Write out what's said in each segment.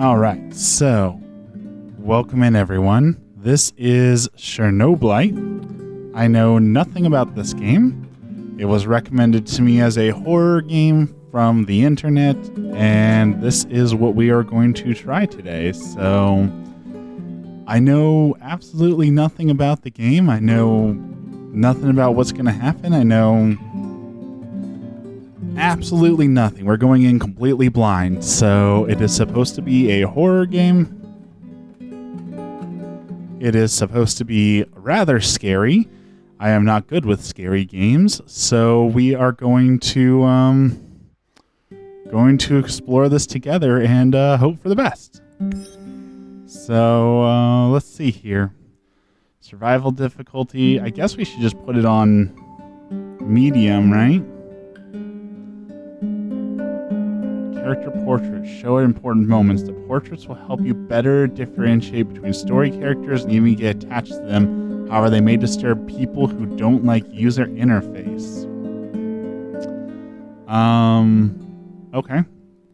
All right, so welcome in, everyone. This is Chernobylite. I know nothing about this game. It was recommended to me as a horror game from the internet, and this is what we are going to try today. So I know absolutely nothing about the game. I know nothing about what's going to happen. I know absolutely nothing. We're going in completely blind. So it is supposed to be a horror game. It is supposed to be rather scary. I am not good with scary games, so we are going to explore this together and hope for the best. So let's see here. Survival difficulty. I guess we should just put it on medium, right? Character portraits. Show important moments. The portraits will help you better differentiate between story characters and even get attached to them. However, they may disturb people who don't like user interface. Okay.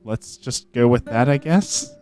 Let's just go with that, I guess.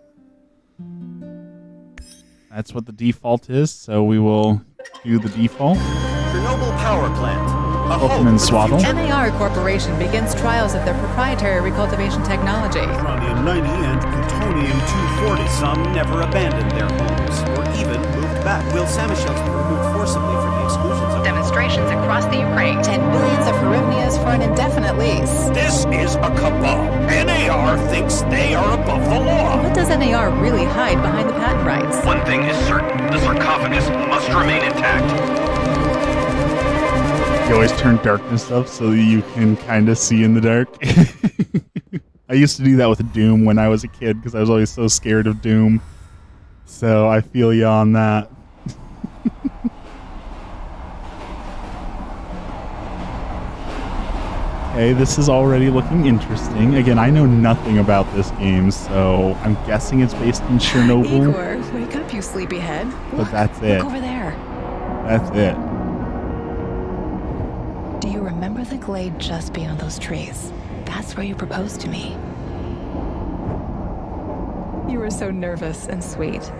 That's what the default is, so we will do the default. Chernobyl power plant. Open and swaddle. NAR Corporation begins trials of their proprietary recultivation technology. Uranium-90 and plutonium-240. Some never abandoned their homes or even moved back. Will Samichel's were removed forcibly from the exclusions of Demonstrations across the Ukraine. 10 billions of hryvnias for an indefinite lease. This is a cabal. NAR thinks they are above the law. What does NAR really hide behind the patent rights? One thing is certain, the sarcophagus must remain intact. You always turn darkness up so that you can kind of see in the dark. I used to do that with Doom when I was a kid because I was always so scared of Doom. So I feel you on that. Okay, this is already looking interesting. Again, I know nothing about this game, so I'm guessing it's based in Chernobyl. Igor, wake up, you sleepyhead. But that's it. Look over there. That's it. Do you remember the glade just beyond those trees? That's where you proposed to me. You were so nervous and sweet.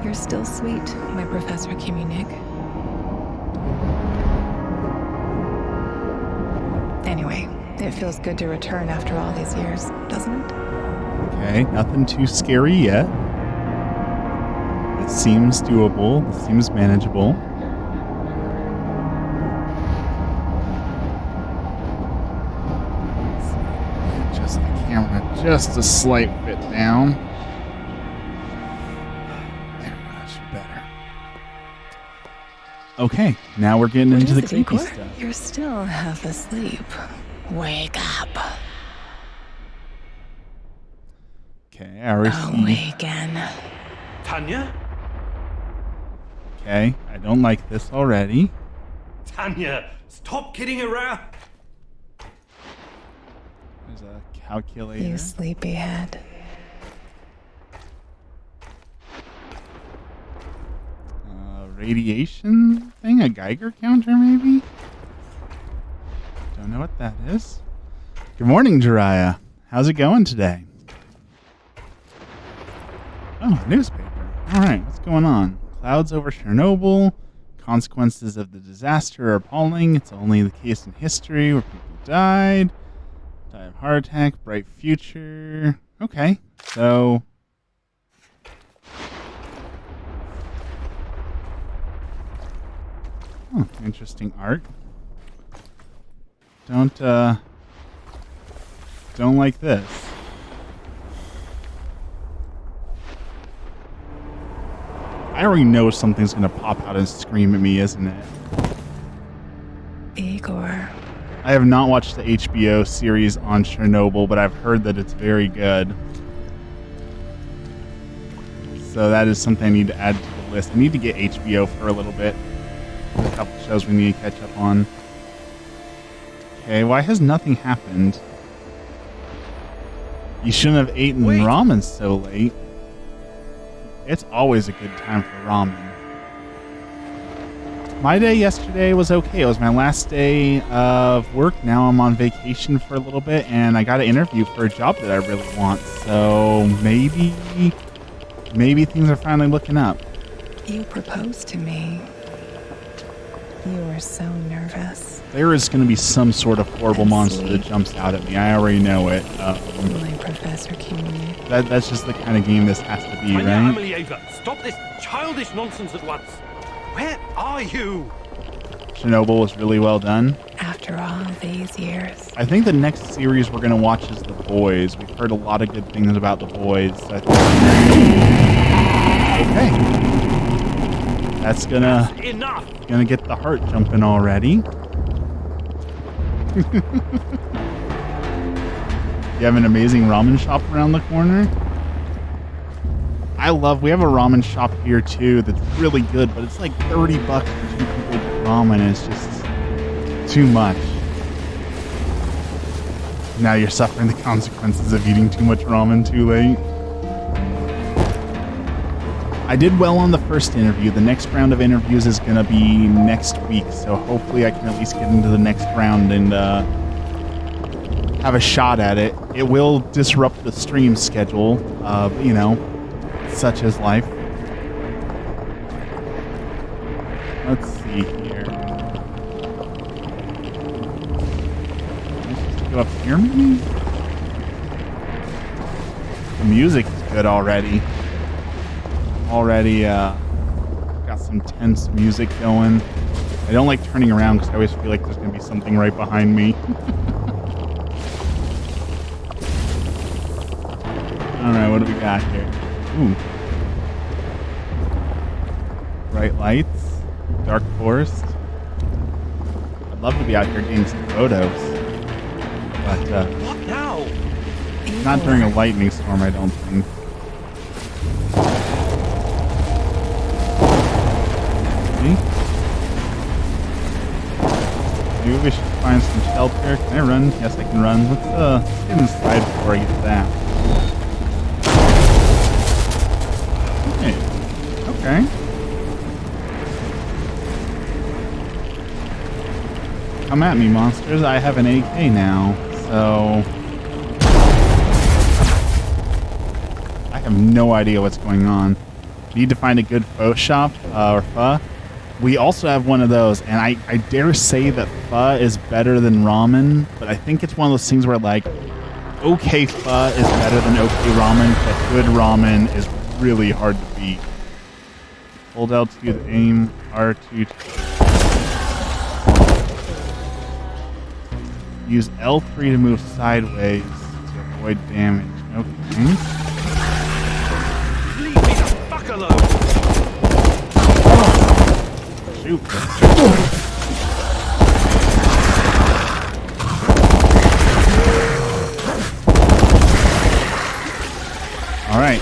You're still sweet, my Professor Kimunik. Anyway, it feels good to return after all these years, doesn't it? Okay, nothing too scary yet. It seems doable. It seems manageable. Just the camera just a slight bit down. There, much better. Okay, now we're getting into the creepy stuff. You're still half asleep. Wake up. Okay, I already see. Awaken. Tanya? Okay, I don't like this already. Tanya, stop kidding around. There's a calculator. You sleepyhead. Radiation thing? A Geiger counter, maybe? Don't know what that is. Good morning, Jiraiya. How's it going today? Oh, newspaper. All right, what's going on? Clouds over Chernobyl. Consequences of the disaster are appalling. It's only the case in history where people died. Die of heart attack. Bright future. Okay, so... Oh, interesting art. Don't like this. I already know something's gonna pop out and scream at me, isn't it? Igor. I have not watched the HBO series on Chernobyl, but I've heard that it's very good. So that is something I need to add to the list. I need to get HBO for a little bit. There's a couple shows we need to catch up on. Okay, why has nothing happened? You shouldn't have eaten ramen so late. It's always a good time for ramen. My day yesterday was okay. It was my last day of work. Now I'm on vacation for a little bit, and I got an interview for a job that I really want. So maybe maybe things are finally looking up. You proposed to me. You were so nervous. There is going to be some sort of horrible monster that jumps out at me. I already know it. My professor came. That's just the kind of game this has to be, right? Emily Ava, stop this childish nonsense at once. Where are you? Chernobyl was really well done. After all these years. I think the next series we're going to watch is The Boys. We've heard a lot of good things about The Boys. Okay. That's gonna get the heart jumping already. You have an amazing ramen shop around the corner. We have a ramen shop here too that's really good, but it's like $30 for 2 people get ramen, and it's just too much. Now you're suffering the consequences of eating too much ramen too late. I did well on the first interview. The next round of interviews is going to be next week, so hopefully I can at least get into the next round and have a shot at it. It will disrupt the stream schedule, but, you know, such is life. Let's see here. Let's just go up here, maybe? The music is good already. Got some tense music going. I don't like turning around because I always feel like there's going to be something right behind me. Alright, what do we got here? Ooh. Bright lights. Dark forest. I'd love to be out here getting some photos. But, What now? not during a lightning storm, I don't think. Maybe we should find some shelter. Can I run? Yes, I can run. Let's get inside before I get to that. Okay. Come at me, monsters. I have an AK now, so I have no idea what's going on. Need to find a good pho shop, or pho. We also have one of those, and I dare say that pho is better than ramen, but I think it's one of those things where, like, okay pho is better than okay ramen, but good ramen is really hard to beat. Hold L2 to aim, R2 to... Use L3 to move sideways to avoid damage. Okay. Leave me the fuck alone! Shoot. Alright,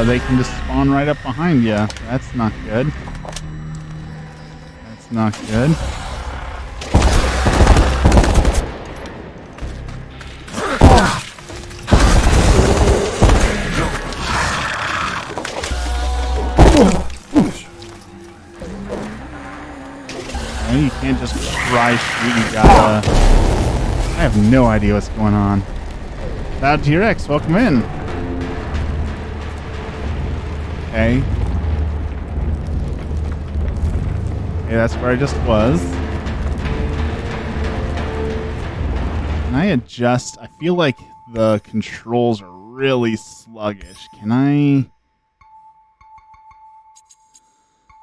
they can just spawn right up behind you. That's not good. That's not good. You can't just try shoot, you gotta... I have no idea what's going on. Loud T-Rex, welcome in. Okay. Okay, that's where I just was. Can I adjust? I feel like the controls are really sluggish. Can I...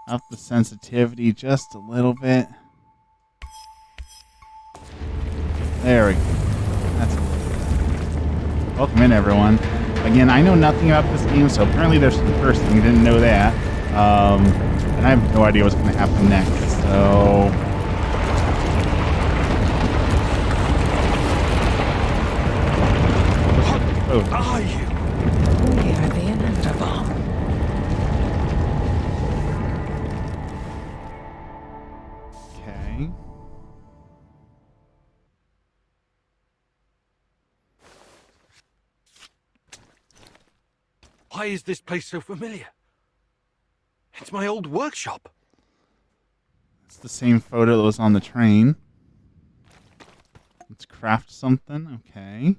up the sensitivity just a little bit? There we go. That's a little bit. Welcome in, everyone. Again, I know nothing about this game, so apparently there's some cursing. Didn't know that. And I have no idea what's going to happen next, so... What are you? We are the inevitable. Okay. Why is this place so familiar? It's my old workshop. It's the same photo that was on the train. Let's craft something. Okay.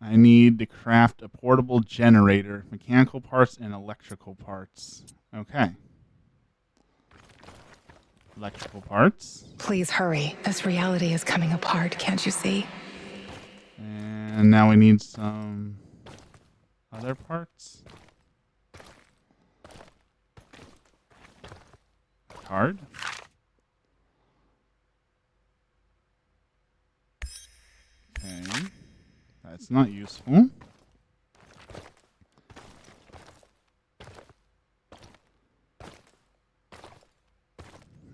I need to craft a portable generator, mechanical parts and electrical parts. Okay. Electrical parts. Please hurry. This reality is coming apart, can't you see? And now we need some other parts. Card. Okay. That's not useful.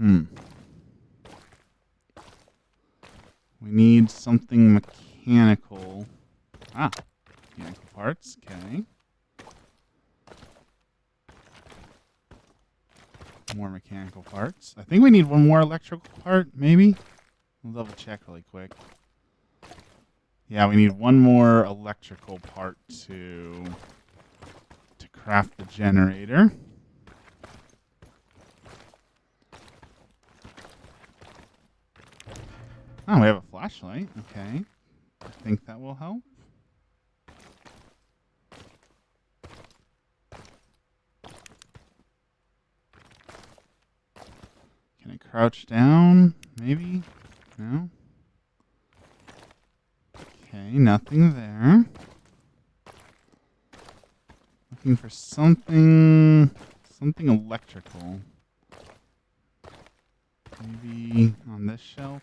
We need something mechanical. Mechanical parts. Okay. More mechanical parts. I think we need one more electrical part, maybe? We'll double check really quick. Yeah, we need one more electrical part to craft the generator. Oh, we have a flashlight. Okay. I think that will help. Can I crouch down? Maybe? No? Okay, nothing there. Looking for something electrical. Maybe on this shelf.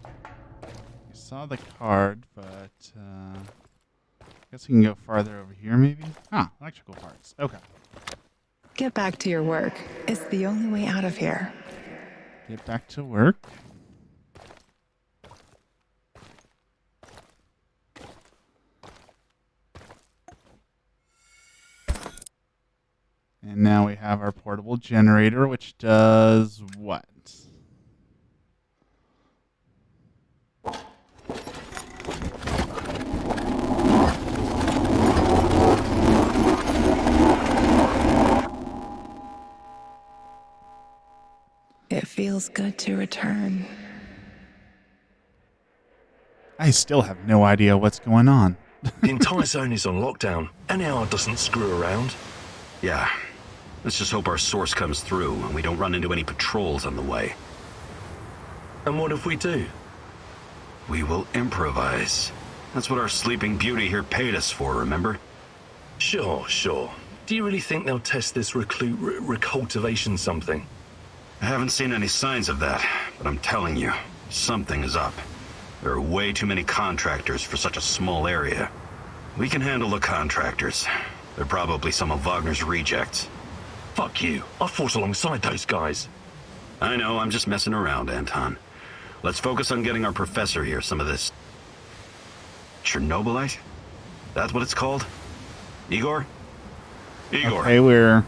I saw the card, but I guess we can go farther over here maybe. Electrical parts. Okay. Get back to your work. It's the only way out of here. Get back to work. And now we have our portable generator, which does what? It feels good to return. I still have no idea what's going on. The entire zone is on lockdown, and AR doesn't screw around. Yeah, let's just hope our source comes through and we don't run into any patrols on the way. And what if we do? We will improvise. That's what our Sleeping Beauty here paid us for, remember? Sure. Do you really think they'll test this recultivation something? I haven't seen any signs of that, but I'm telling you, something is up. There are way too many contractors for such a small area. We can handle the contractors. They're probably some of Wagner's rejects. Fuck you. I fought alongside those guys. I know, I'm just messing around, Anton. Let's focus on getting our professor here some of this... chernobylite? That's what it's called? Igor? Okay, we're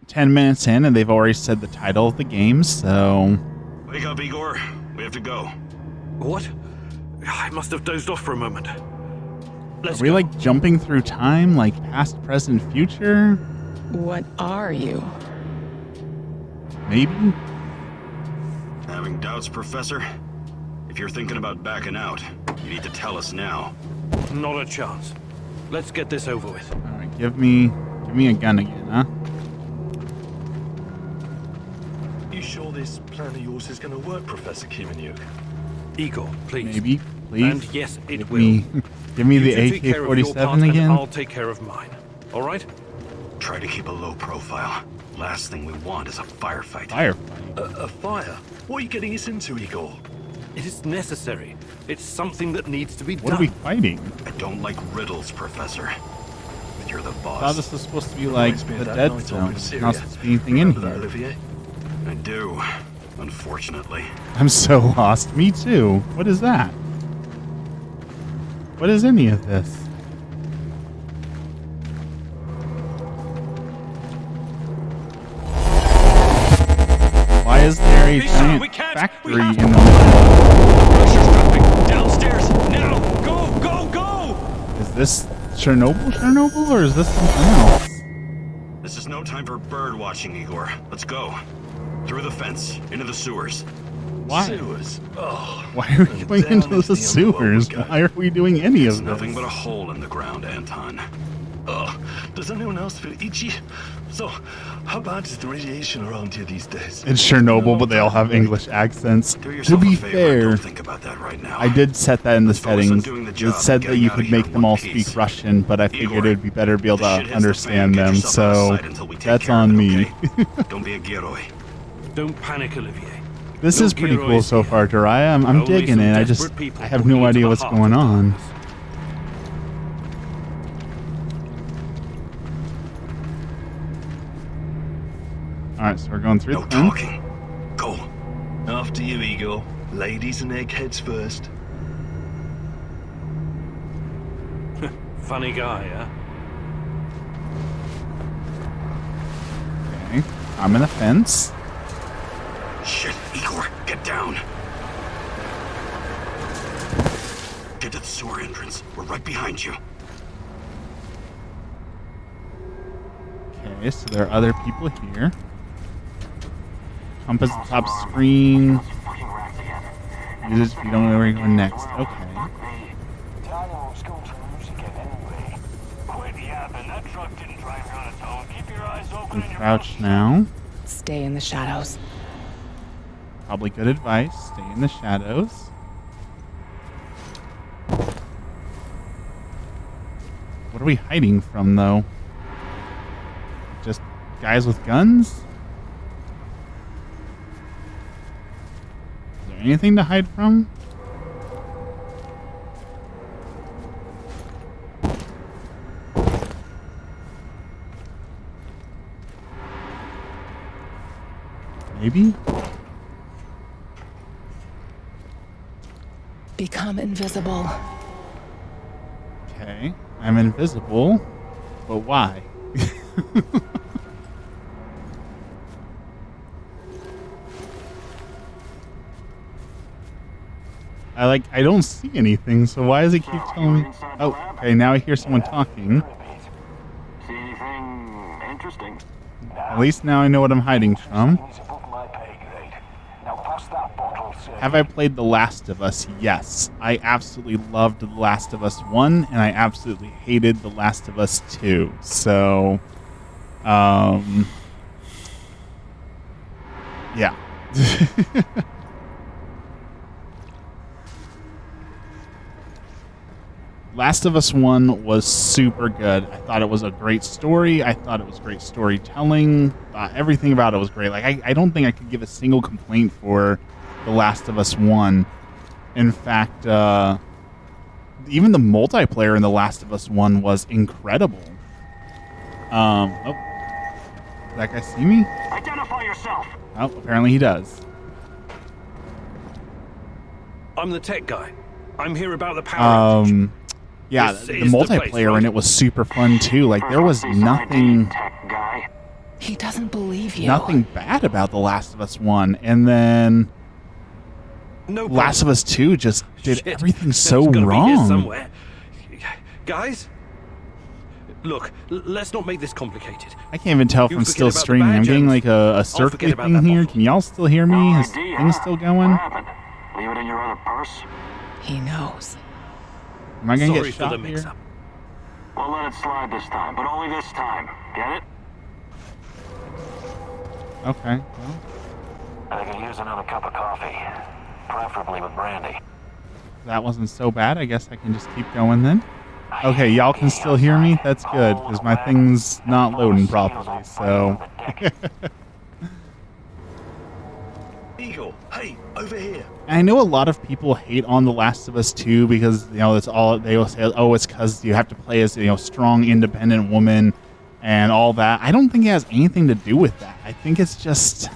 10 minutes in, and they've already said the title of the game, so... Wake up, Igor. We have to go. What? I must have dozed off for a moment. Let's Are we, like, jumping through time, like past, present, future? What are you? Maybe? Having doubts, Professor? If you're thinking about backing out, you need to tell us now. Not a chance. Let's get this over with. Alright, give me a gun again, huh? You sure this plan of yours is gonna work, Professor Kimenyuk? Igor, please. Maybe, please. And yes, it will. Give me the You two take care of your part, AK-47 again. and I'll take care of mine. All right? Try to keep a low profile. Last thing we want is a firefight. Firefight? A fire? What are you getting us into, Igor? It is necessary. It's something that needs to be What done. are we fighting? I don't like riddles, Professor. But you're the boss. I thought this was supposed to be like Reminds me of the that Dead night Zone. over in Not Syria. supposed to be anything in Remember that, here. Olivier? I do, unfortunately. I'm so lost. Me too. What is that? What is any of this? Why is there a Lisa, we giant can't. factory We have in to the go. middle? Pressure's dropping. Downstairs. Now. Go, go, go. Is this Chernobyl, or is this something else? This is no time for bird watching, Igor. Let's go. Through the fence, into the sewers. Why? Sewers. Oh, Why are we going down into is the the envelope sewers? we got. Why are we doing any It's of nothing but a this? hole in the ground, Anton. Does anyone else feel itchy? So, how bad is the radiation around here these days? It's Chernobyl, but they all have English accents. Do To yourself be a favor, fair, don't think about that right now. I did set that in the Let's focus on settings. doing the It job said and that getting you out of could here make in them one all piece. speak Russian, but I figured Igor, it'd be better to be able if to the shit hits the understand fan, get them, yourself out of so sight until we take that's care of on it, me. okay? Don't be a Gero. Don't panic, Olivier. This No is pretty Gero cool is so here. far, Jiraiya. I'm Only digging some it. desperate people I have pushing no into idea the what's heart going of on. darkness. Alright, so we're going through No the thing. talking. Go. After you, Igor. Ladies and eggheads first. Funny guy, huh? Okay. I'm in a fence. Shit, Igor, get down. Get to the sewer entrance. We're right behind you. Okay, so there are other people here. Compass at the top screen. Use it if you don't know where you're going next. Okay. And crouch now. Stay in the shadows. Probably good advice. Stay in the shadows. What are we hiding from, though? Just guys with guns? Is there anything to hide from? Maybe? Become invisible. Okay. I'm invisible. But why? I don't see anything, so why does it keep telling me? Oh, okay, now I hear someone talking. See anything interesting? At least now I know what I'm hiding from. Have I played The Last of Us? Yes. I absolutely loved The Last of Us 1, and I absolutely hated The Last of Us 2. So, yeah. Last of Us 1 was super good. I thought it was a great story. I thought it was great storytelling. Everything about it was great. Like, I don't think I could give a single complaint for The Last of Us 1. In fact, even the multiplayer in The Last of Us 1 was incredible. Oh. Does that guy see me? Identify yourself. Oh, apparently he does. I'm the tech guy. I'm here about the power outage. Yeah, This the is the multiplayer place, right? in it was super fun too. Like, there was nothing Tech guy. He doesn't believe you. nothing bad about The Last of Us 1. And then No Last of Us 2 just did Shit. everything It's so gotta be here wrong. somewhere. Guys? Look, let's not make this complicated. I can't even tell if You I'm forget still about the streaming. I'm badge getting and like a circly forget about thing that here. bottle. Can y'all still hear me? Is idea, things huh? still going? What happened? Leave it in your other purse? He knows. Am I going to Sorry get for shot the here? mix-up. We'll let it slide this time, but only this time. Get it? Okay. Well, I could use another cup of coffee, preferably with brandy. that wasn't so bad. I guess I can just keep going then. Okay, y'all can still hear me? That's good, because my thing's not loading properly, so... Eagle, hey, over here. And I know a lot of people hate on The Last of Us 2 because, that's all they will say, oh, it's because you have to play as, strong, independent woman and all that. I don't think it has anything to do with that. I think it's just...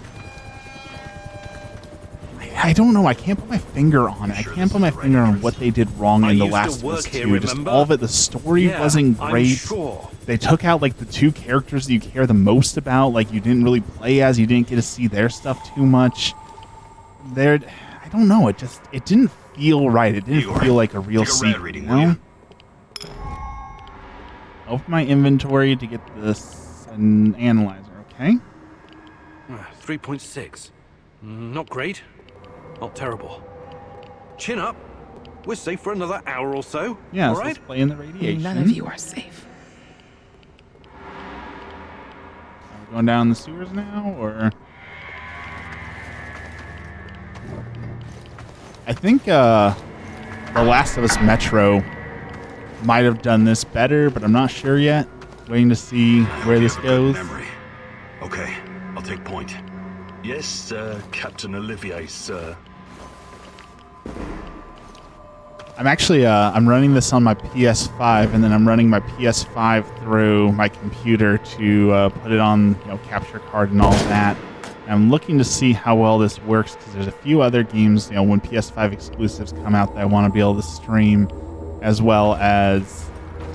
I don't know. I can't put my finger on it. I can't put my finger on what they did wrong in The Last of Us 2. Just all of it. The story wasn't I'm great. sure. They took out, the two characters that you care the most about. Like, you didn't really play as. You didn't get to see their stuff too much. I don't know. It didn't feel right. It didn't Igor, feel like a real take a rad sequel, reading, you will know? ya? Open my inventory to get this an analyzer, okay? 3.6. Not great. Not terrible. Chin up. We're safe for another hour or so. Yeah, all so right? let's play in the radiation. None of you are safe. Are we going down the sewers now, or? I think The Last of Us Metro might have done this better, but I'm not sure yet. Waiting to see where this goes. Memory. Okay, I'll take point. Yes, Captain Olivier, sir. I'm actually I'm running this on my PS5, and then I'm running my PS5 through my computer to put it on, capture card and all that. And I'm looking to see how well this works, because there's a few other games, when PS5 exclusives come out, that I want to be able to stream, as well as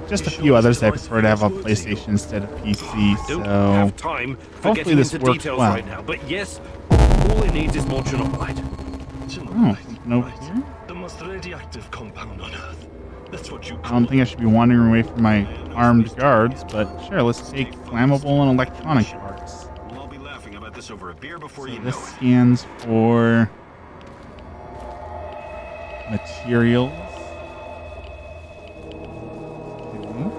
just a few others that I prefer to have on PlayStation instead of PC. Don't So have time for hopefully getting this into works details well. right now. But yes, all it needs is more chernobylite. Oh, something over here? The most radioactive compound on Earth. That's what you I call don't think I should be wandering away from my armed guards, but sure, let's take flammable and electronic parts. We'll all be laughing about this over a beer before you know This it. scans for materials. Okay.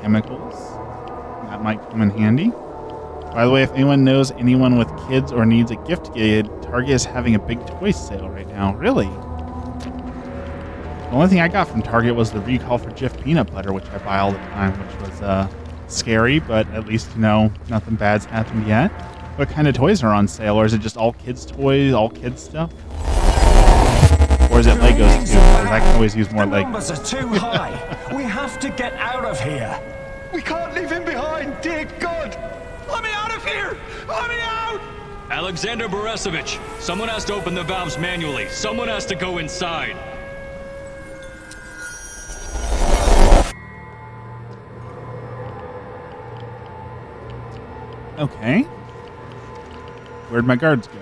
Chemicals. That might come in handy. By the way, if anyone knows anyone with kids or needs a gift kid, Target is having a big toy sale right now. Really? The only thing I got from Target was the recall for Jif peanut butter, which I buy all the time, which was scary, but at least, nothing bad's happened yet. What kind of toys are on sale? Or is it just all kids' toys, all kids' stuff? Or is it Legos too? Because I can always use more The Legos. numbers are too high. We have to get out of here. We can't leave him behind, dear God! Let me out of here! Let me out! Alexander Borisovich, someone has to open the valves manually. Someone has to go inside. Okay. Where'd my guards go?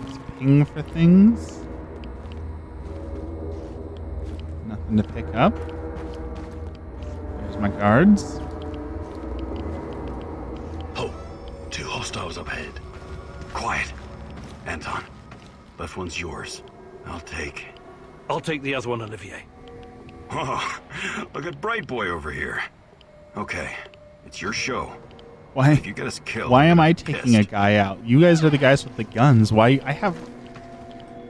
Let's ping for things. Nothing to pick up. There's my guards. Oh, two hostiles up ahead. Quiet. Anton, left one's yours. I'll take the other one, Olivier. Oh, look at Bright Boy over here. Okay, it's your show. Why? If you get us killed, Why am I I'm taking a pissed. guy out? You guys are the guys with the guns. Why? I have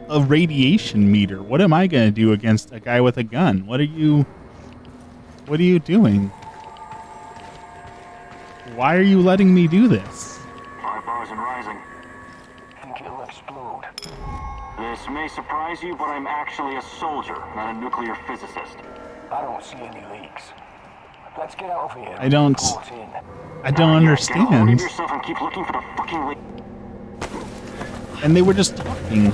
a radiation meter. What am I going to do against a guy with a gun? What are you doing? Why are you letting me do this? 5 bars and rising. Think it'll explode. This may surprise you, but I'm actually a soldier, not a nuclear physicist. I don't see any leaks. Let's get out of here. I don't Report in. understand. Get a hold of yourself and keep looking for the fucking leak. And they were just talking.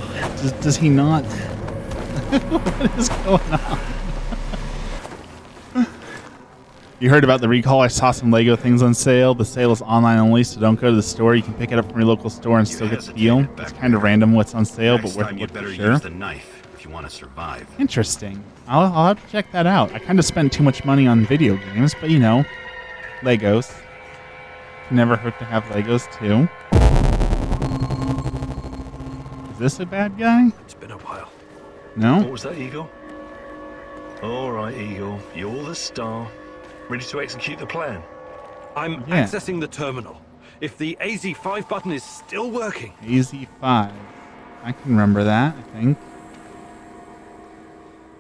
Does he not? What is going on? You heard about the recall? I saw some Lego things on sale. The sale is online only, so don't go to the store. You can pick it up from your local store and still get the deal. It's kind of random what's on sale, but Next worth time a you look better for sure. use the knife if you want to survive. Interesting. I'll have to check that out. I kind of spend too much money on video games, but Legos. Can never hurt to have Legos too. Is this a bad guy? It's been a while. No? What was that, Eagle? All right, Eagle. You're the star. Ready to execute the plan? I'm Yeah. accessing the terminal. If the AZ5 button is still working, AZ5. I can remember that, I think.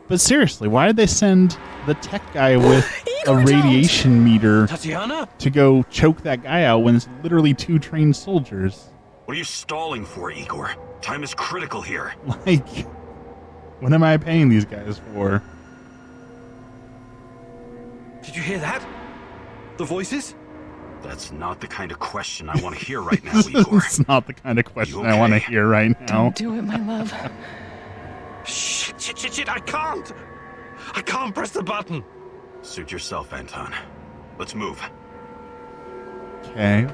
But seriously, why did they send the tech guy with a radiation meter Tatiana? to go choke that guy out when it's literally 2 trained soldiers? What are you stalling for, Igor? Time is critical here. Like, what am I paying these guys for? Did you hear that? The voices? That's not the kind of question I want to hear right now, Igor. It's not the kind of question You I want to okay? hear right now. Don't do it, my love. Shit, I can't! I can't press the button! Suit yourself, Anton. Let's move. Okay.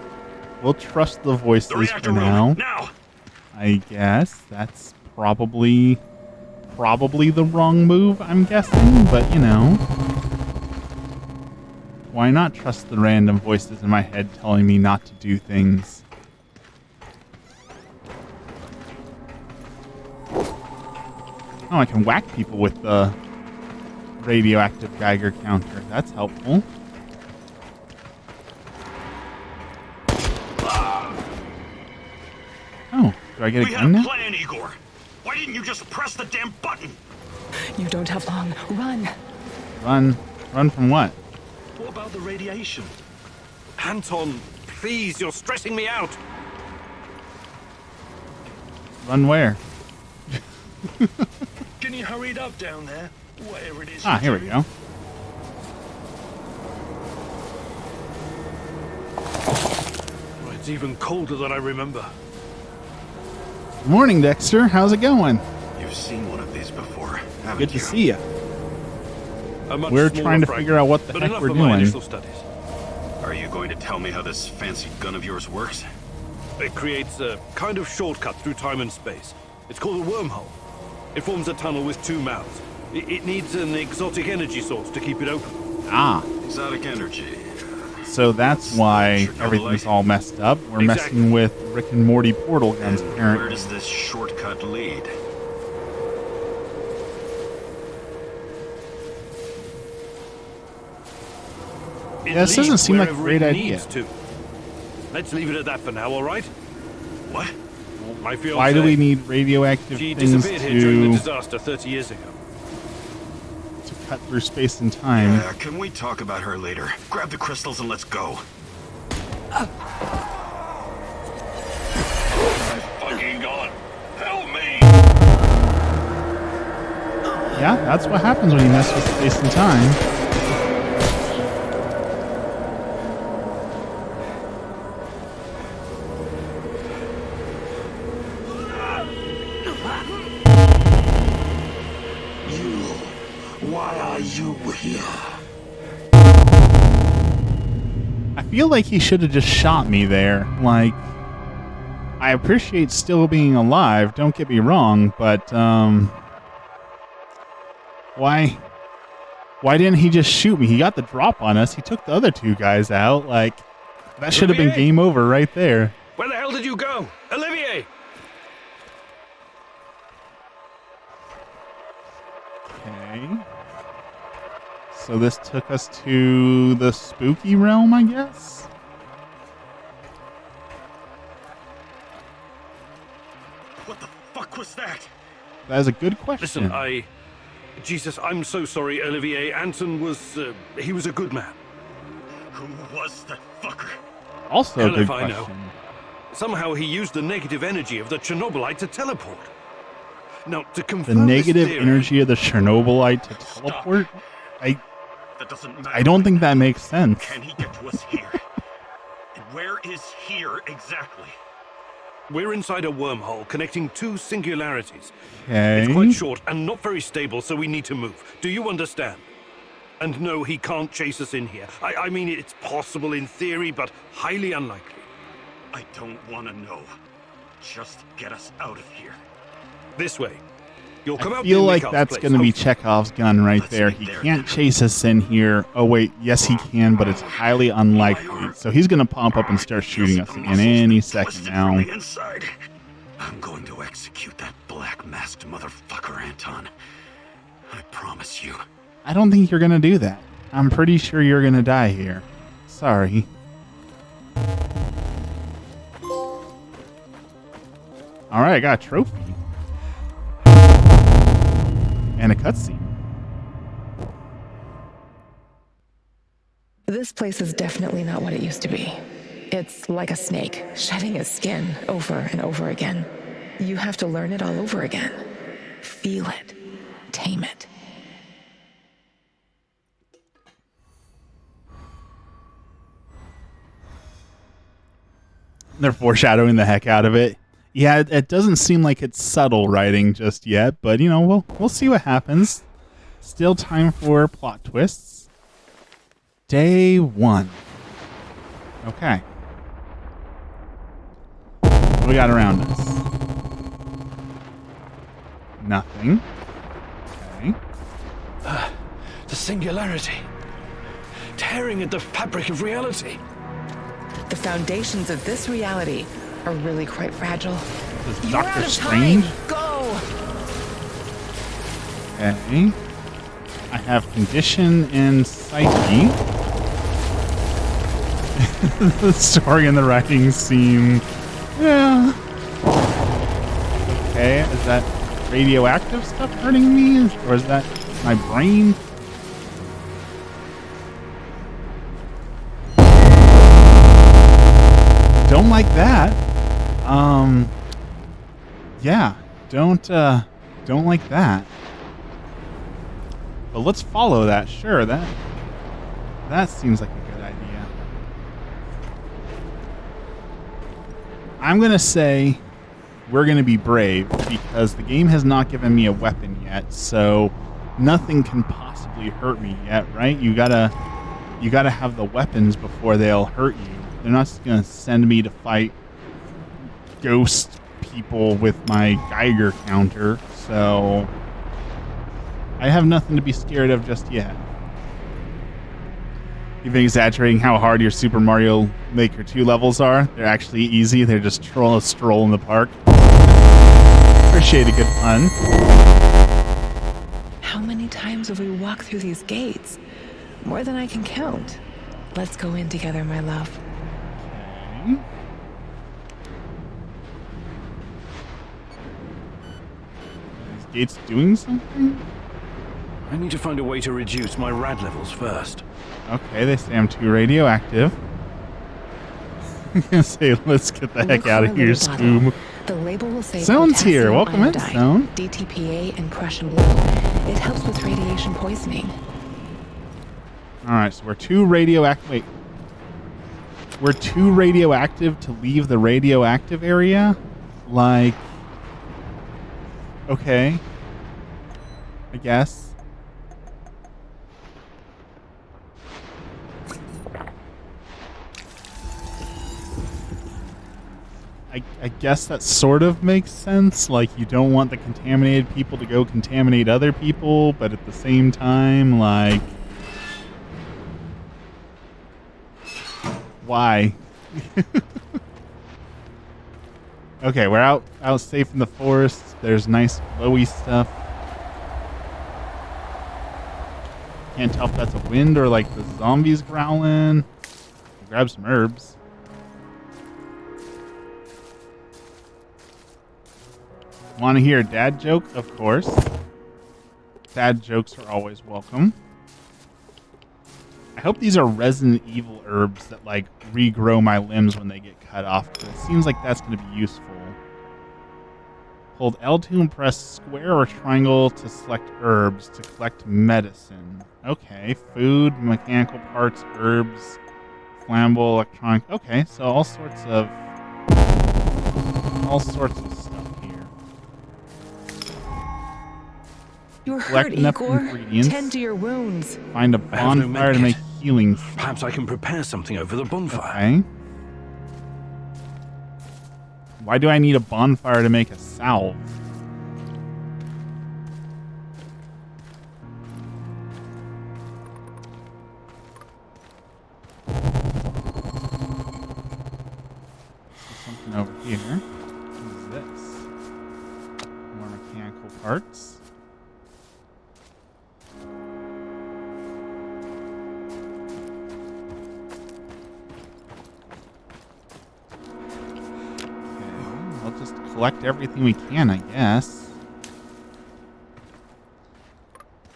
We'll trust the The voices reactor for room, now. now! I guess that's probably the wrong move, I'm guessing, but why not trust the random voices in my head telling me not to do things? Oh, I can whack people with the radioactive Geiger counter. That's helpful. Oh, do I get a gun now? We had a plan, Igor. Why didn't you just press the damn button? You don't have long. Run. Run. Run from what? What about the radiation? Anton, please, you're stressing me out. Run where? Can you hurry it up down there? Whatever it is. Ah, here we go. Oh, it's even colder than I remember. Good morning, Dexter. How's it going? You've seen one of these before, haven't Good you? to see you. A much We're smaller trying to fragment, figure out what the but heck enough we're for my doing. initial studies. Are you going to tell me how this fancy gun of yours works? It creates a kind of shortcut through time and space. It's called a wormhole. It forms a tunnel with two mouths. It needs an exotic energy source to keep it open. Ah, Exotic energy. so that's why Chernobylite. everything's all messed up. We're Exactly. messing with Rick and Morty portal guns, And where apparently. does this shortcut lead? It Yeah, this doesn't leads seem like a wherever great it idea. needs to. Let's leave it at that for now, all right? What? My fiancée, Why do we need radioactive she things disappeared here during the to disaster 30 years ago. cut through space and time? Can we talk about her later? Grab the crystals and let's go. My fucking god! Help me! Yeah, that's what happens when you mess with space and time. Why are you here? I feel like he should have just shot me there. Like, I appreciate still being alive, don't get me wrong, but, why didn't he just shoot me? He got the drop on us. He took the other two guys out. Like, that should have been Olivier? game over right there. Where the hell did you go? Olivier! Okay. So this took us to the spooky realm, I guess? What the fuck was that? That is a good question. Listen, Jesus, I'm so sorry, Olivier. Anton was, he was a good man. Who was that fucker? Also a Hell good if I know. question. Somehow he used the negative energy of the chernobylite to teleport. Now, to The confirm this negative theory, energy of the chernobylite to teleport? That doesn't matter. I don't think that makes sense. Can he get to us here? And where is here exactly? we're inside a wormhole connecting two singularities. Okay. It's quite short and not very stable, so we need to move. Do you understand? And no, he can't chase us in here. I mean, it's possible in theory, but highly unlikely. I don't want to know. Just get us out of here. This way. You'll come I out feel near like Mikhail's that's place. going to be Hopefully. Chekhov's gun right Let's there. get He there can't then. chase us in here. Oh, wait. Yes, he can, but it's highly unlikely. So he's going to pop up and start shooting us The again muscles any been second twisted now. from the inside. I'm going to execute that black-masked motherfucker, Anton. I promise you. I don't think you're going to do that. I'm pretty sure you're going to die here. Sorry. Alright, I got a trophy. And a cutscene. This place is definitely not what it used to be. It's like a snake, shedding its skin over and over again. You have to learn it all over again. Feel it. Tame it. They're foreshadowing the heck out of it. Yeah, it doesn't seem like it's subtle writing just yet, but you know, we'll see what happens. Still time for plot twists. Day 1. Okay. What do we got around us? Nothing. Okay. The singularity. Tearing at the fabric of reality. The foundations of this reality are really quite fragile. This is You're Doctor out of Strange? time. Go! Okay. I have condition and psyche. The story and the writing seem... Yeah. Okay, is that radioactive stuff hurting me? Or is that my brain? Don't like that. Yeah, don't like that. But let's follow that. Sure, that seems like a good idea. I'm gonna say we're gonna be brave because the game has not given me a weapon yet, so nothing can possibly hurt me yet, right? You gotta have the weapons before they'll hurt you. They're not just gonna send me to fight ghost people with my Geiger counter, so I have nothing to be scared of just yet. You've been exaggerating how hard your Super Mario Maker 2 levels are. They're actually easy. They're just a stroll in the park. Appreciate a good pun. How many times have we walked through these gates? More than I can count. Let's go in together, my love. Okay. Are these gates doing something? I need to find a way to reduce my rad levels first. Okay, they say I'm too radioactive. I'm gonna say, let's get the heck out of here, Scoob. The label will say Stone's here. Welcome in, iodide, Stone. DTPA and Prussian blue. It helps with radiation poisoning. Alright, so we're too radioactive. Wait. We're too radioactive to leave the radioactive area? Like... Okay. I guess. I guess that sort of makes sense. Like, you don't want the contaminated people to go contaminate other people, but at the same time, like... Why? Okay, we're out safe in the forest. There's nice glowy stuff. Can't tell if that's a wind or like the zombies growling. Grab some herbs. Want to hear a dad joke? Of course. Dad jokes are always welcome. I hope these are Resident Evil herbs that like regrow my limbs when they get cut off. It seems like that's going to be useful. Hold L2 and press square or triangle to select herbs to collect medicine. Okay, food, mechanical parts, herbs, flammable, electronic. Okay, so all sorts of stuff here. You're Collect hurt, enough Igor. ingredients. Tend to your wounds. Find a bonfire to make healing. Perhaps I can prepare something over the bonfire. Okay. Why do I need a bonfire to make a salve? There's something over here. What is this? More mechanical parts. Just collect everything we can, I guess.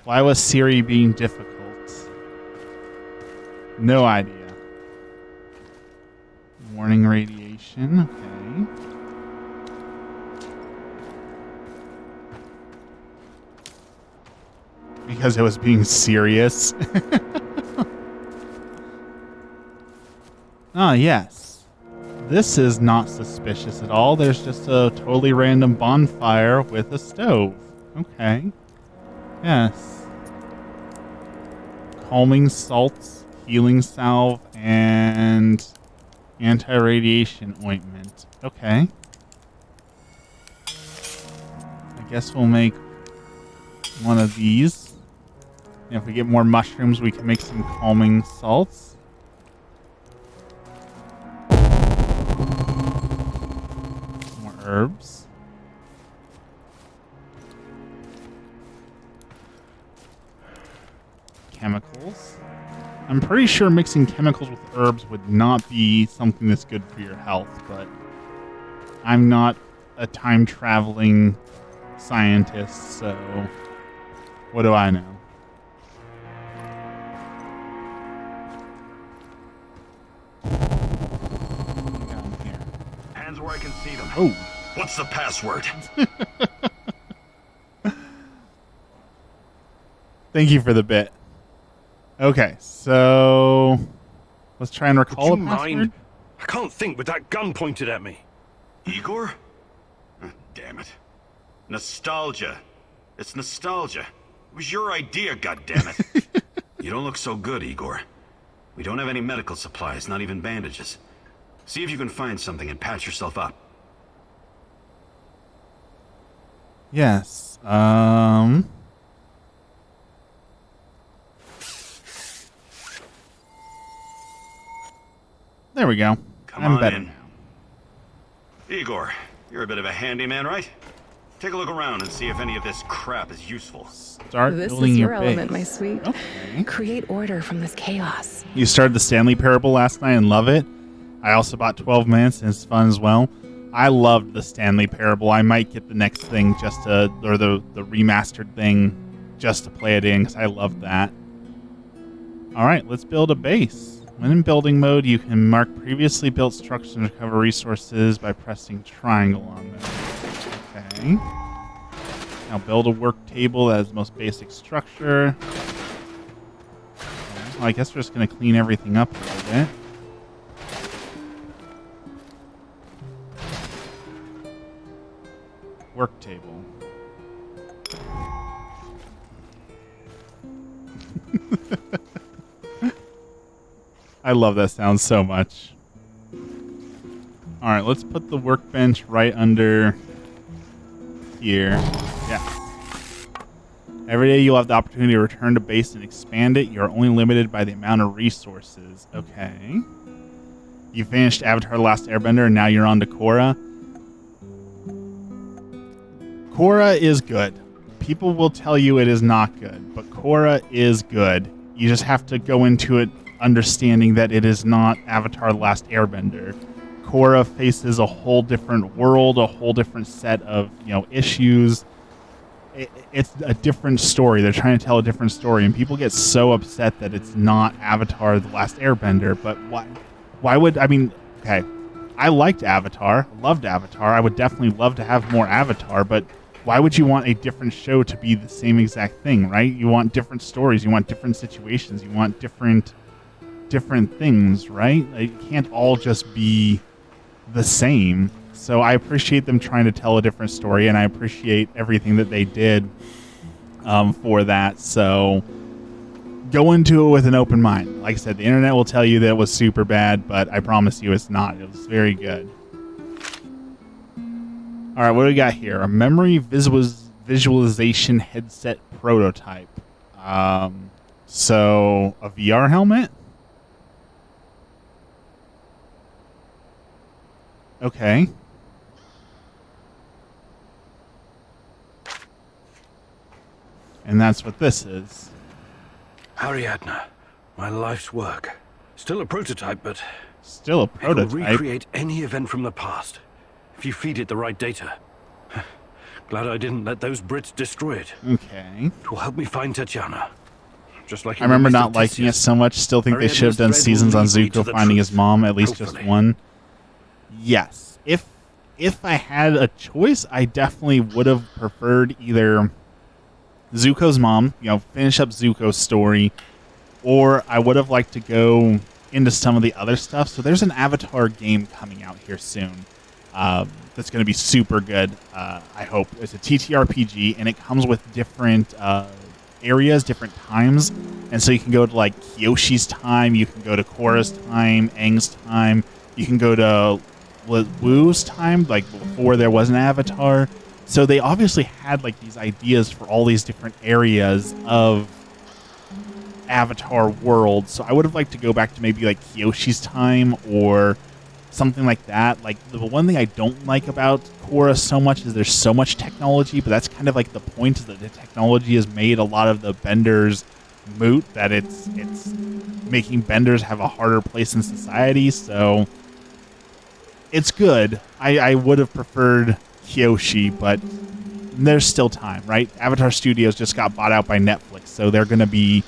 Why was Siri being difficult? No idea. Warning radiation, okay. Because it was being serious. Ah, yes. This is not suspicious at all. There's just a totally random bonfire with a stove. Okay. Yes. Calming salts, healing salve, and anti-radiation ointment. Okay. I guess we'll make one of these. And if we get more mushrooms, we can make some calming salts. Herbs. chemicals. I'm pretty sure mixing chemicals with herbs would not be something that's good for your health, but I'm not a time-traveling scientist, so what do I know? Hands where I can see them. Oh. What's the password? Thank you for the bit. Okay, so let's try and recall Would a you password. mind? I can't think with that gun pointed at me. Igor? Damn it. Nostalgia. It's nostalgia. It was your idea, goddammit. You don't look so good, Igor. We don't have any medical supplies, not even bandages. See if you can find something and patch yourself up. Yes. There we go. Come I'm on better in. now. Igor, you're a bit of a handyman, right? Take a look around and see if any of this crap is useful. Start This building is your your base. element, my sweet. Okay. Create order from this chaos. You started the Stanley Parable last night and love it. I also bought 12 minutes and it's fun as well. I loved the Stanley Parable. I might get the next thing just to, or the remastered thing just to play it in because I loved that. All right, let's build a base. When in building mode, you can mark previously built structures and recover resources by pressing triangle on them. Okay. Now build a work table that has the most basic structure. Okay. Well, I guess we're just going to clean everything up a little bit. Work table. I love that sound so much. Alright, let's put the workbench right under here. Yes. Every day you'll have the opportunity to return to base and expand it. You're only limited by the amount of resources. Okay. You finished Avatar The Last Airbender and now you're on to Korra. Korra is good. People will tell you it is not good, but Korra is good. You just have to go into it understanding that it is not Avatar The Last Airbender. Korra faces a whole different world, a whole different set of, issues. It's a different story. They're trying to tell a different story, and people get so upset that it's not Avatar The Last Airbender. But why would, okay, I liked Avatar, loved Avatar. I would definitely love to have more Avatar, but why would you want a different show to be the same exact thing, right? You want different stories, you want different situations, you want different things, right? It can't all just be the same. So I appreciate them trying to tell a different story, and I appreciate everything that they did for that. So go into it with an open mind. Like I said, the internet will tell you that it was super bad, but I promise you it's not. It was very good. All right, what do we got here? A memory visualization headset prototype. So a VR helmet? Okay. And that's what this is. Ariadne, my life's work. Still a prototype, but Still a it will prototype. recreate any event from the past if you feed it the right data. Glad I didn't let those Brits destroy it. Okay. It will help me find Tatiana. Just like I remember in the not Mist of liking it Theseus. so much. Still think they should have done Ariadne's dread seasons will on lead me to Zuko the finding his truth. mom, at least just Hopefully. one. Yes. If I had a choice, I definitely would have preferred either Zuko's mom, finish up Zuko's story, or I would have liked to go into some of the other stuff. So there's an Avatar game coming out here soon that's going to be super good, I hope. It's a TTRPG, and it comes with different areas, different times. And so you can go to, like, Kyoshi's time, you can go to Korra's time, Aang's time, you can go to Wu's time, like before there was an Avatar. So they obviously had like these ideas for all these different areas of Avatar world. So I would have liked to go back to maybe like Kyoshi's time or something like that. Like the one thing I don't like about Korra so much is there's so much technology, but that's kind of like the point, is that the technology has made a lot of the benders moot that it's making benders have a harder place in society. So it's good. I would have preferred Kyoshi, but there's still time, right? Avatar Studios just got bought out by Netflix, so they're going to be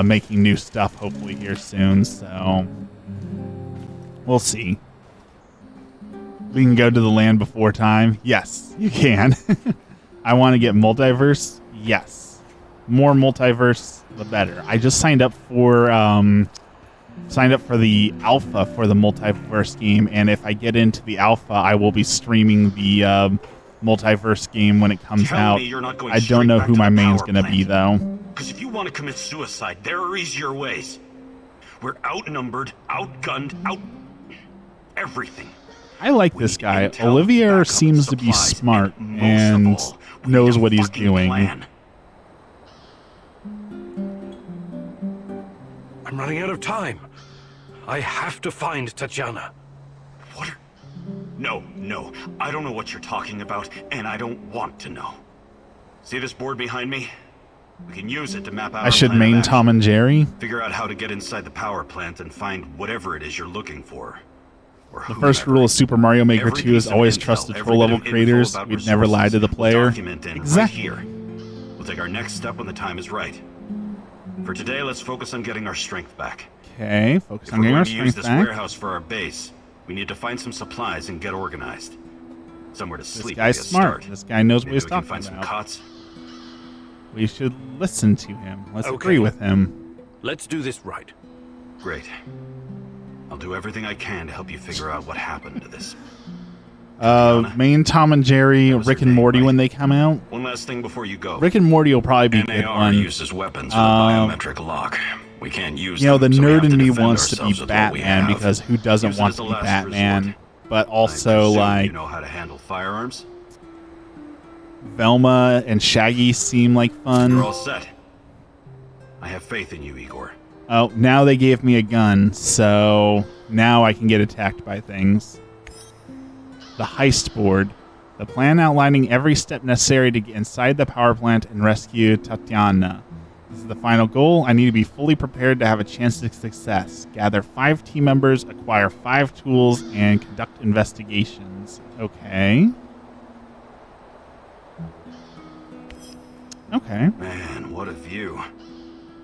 making new stuff hopefully here soon. So we'll see. We can go to the land before time. Yes, you can. I want to get multiverse. Yes, more multiverse, the better. I just signed up for the alpha for the multiverse game, and if I get into the alpha, I will be streaming the multiverse game when it comes out. I don't know who my main's going to be, though. Because if you want to commit suicide, there are easier ways. We're outnumbered, outgunned, everything. I like this guy. Olivier seems to be smart and knows what he's doing. I'm running out of time. I have to find Tatiana. What? No. I don't know what you're talking about, and I don't want to know. See this board behind me? We can use it to map out. I should main Tom and Jerry. Figure out how to get inside the power plant and find whatever it is you're looking for. The first rule of Super Mario Maker 2 is always trust the troll-level creators. We'd never lie to the player. Exactly. Right here. We'll take our next step when the time is right. For today, let's focus on getting our strength back. Okay, focus on getting our strength back. If we're going to use this warehouse for our base, we need to find some supplies and get organized. Somewhere to sleep. This guy's smart. This guy knows what he's talking about. Some cots. We should listen to him. Let's agree with him. Let's do this right. Great. I'll do everything I can to help you figure out what happened to this. Main Tom and Jerry, Rick and Morty when they come out. One last thing before you go. Rick and Morty will probably be a good one. Uses weapons with a biometric lock. We can't use the them, so nerd in me wants to be Batman because who doesn't want to be Batman? Resort. But also, like, you know how to handle firearms? Velma and Shaggy seem like fun. You're all set. I have faith in you, Igor. Oh, now they gave me a gun, so now I can get attacked by things. The heist board. The plan outlining every step necessary to get inside the power plant and rescue Tatiana. This is the final goal. I need to be fully prepared to have a chance to success. Gather 5 team members, acquire 5 tools, and conduct investigations. Okay. Okay. Man, what a view.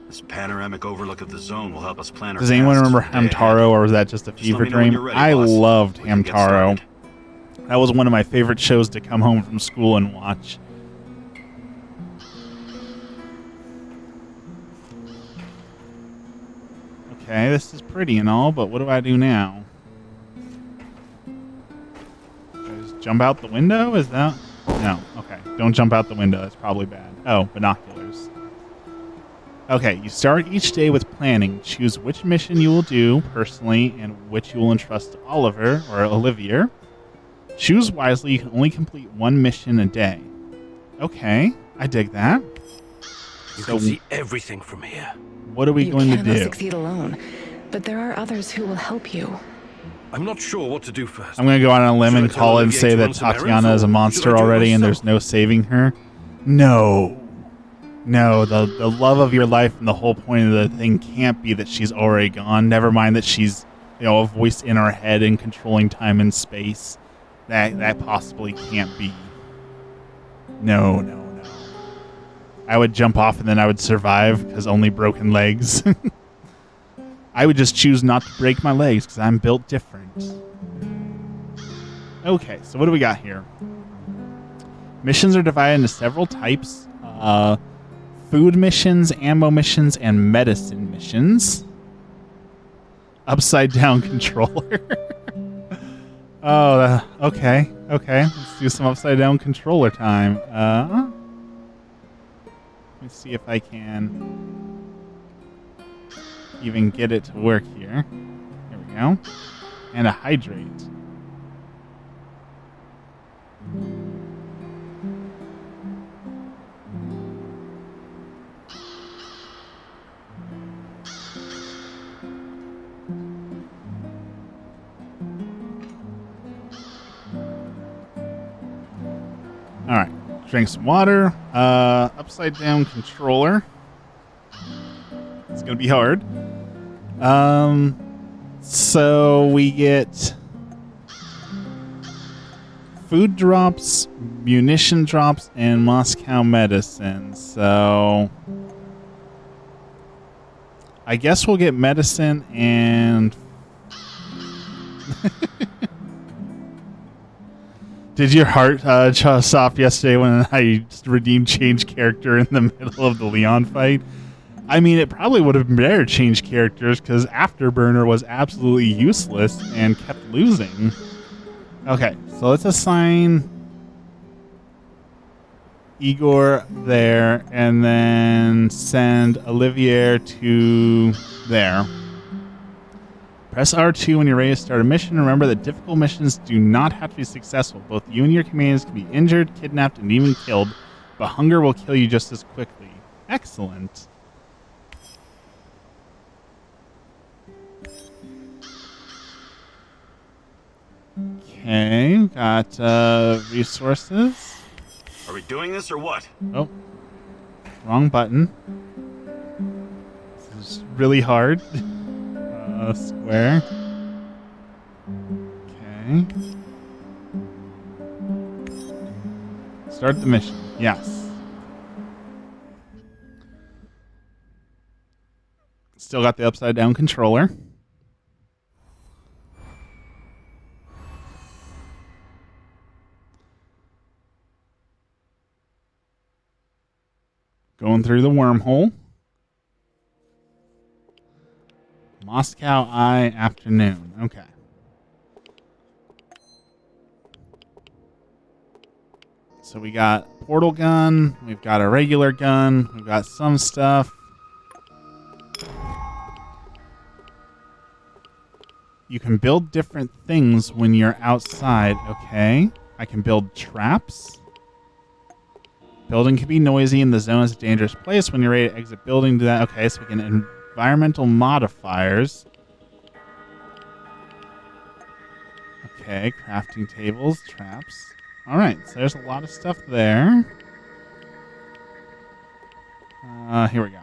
This panoramic overlook of the zone will help us plan our Does anyone remember Hamtaro, or was that just a fever dream? I loved Hamtaro. That was one of my favorite shows to come home from school and watch. Okay, this is pretty and all, but what do I do now? Do I just jump out the window? Is that... No, okay. Don't jump out the window. That's probably bad. Oh, binoculars. Okay, you start each day with planning. Choose which mission you will do personally and which you will entrust to Oliver or Olivier. Choose wisely. You can only complete 1 mission a day. Okay, I dig that. You can see everything from here. What are we going to do? You cannot succeed alone, but there are others who will help you. I'm not sure what to do first. I'm going to go out on a limb and call it and say that Tatiana is a monster already and there's no saving her. No. No, the love of your life and the whole point of the thing can't be that she's already gone. Never mind that she's, a voice in our head and controlling time and space. That possibly can't be. No. I would jump off and then I would survive because only broken legs. I would just choose not to break my legs because I'm built different. Okay, so what do we got here? Missions are divided into several types. Food missions, ammo missions, and medicine missions. Upside down controller. Okay. Let's do some upside down controller time. Let me see if I can even get it to work here. There we go. And a hydrate. All right. Drink some water. Upside down controller. going to be hard. So we get food drops, munition drops, and Moscow medicine. So I guess we'll get medicine and... Did your heart stop yesterday when I redeemed change character in the middle of the Leon fight? I mean, it probably would have been better to change characters because Afterburner was absolutely useless and kept losing. Okay, so let's assign Igor there and then send Olivier to there. Press R2 when you're ready to start a mission. Remember that difficult missions do not have to be successful. Both you and your companions can be injured, kidnapped, and even killed, but hunger will kill you just as quickly. Excellent. Okay, got resources. Are we doing this or what? Oh, wrong button. This is really hard. Square. Okay. Start the mission. Yes. Still got the upside down controller. Going through the wormhole. Moscow Eye afternoon. Okay. So we got portal gun. We've got a regular gun. We've got some stuff. You can build different things when you're outside. Okay. I can build traps. Building can be noisy and the zone is a dangerous place. When you're ready to exit building, do that. Okay, so we can environmental modifiers. Okay, crafting tables, traps. All right, so there's a lot of stuff there. Here we go.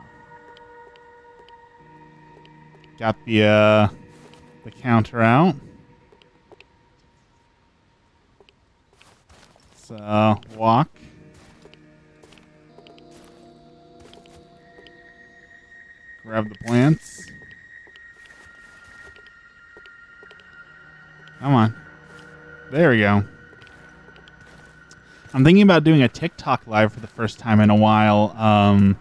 Got the counter out. So walk. Grab the plants. Come on. There we go. I'm thinking about doing a TikTok live for the first time in a while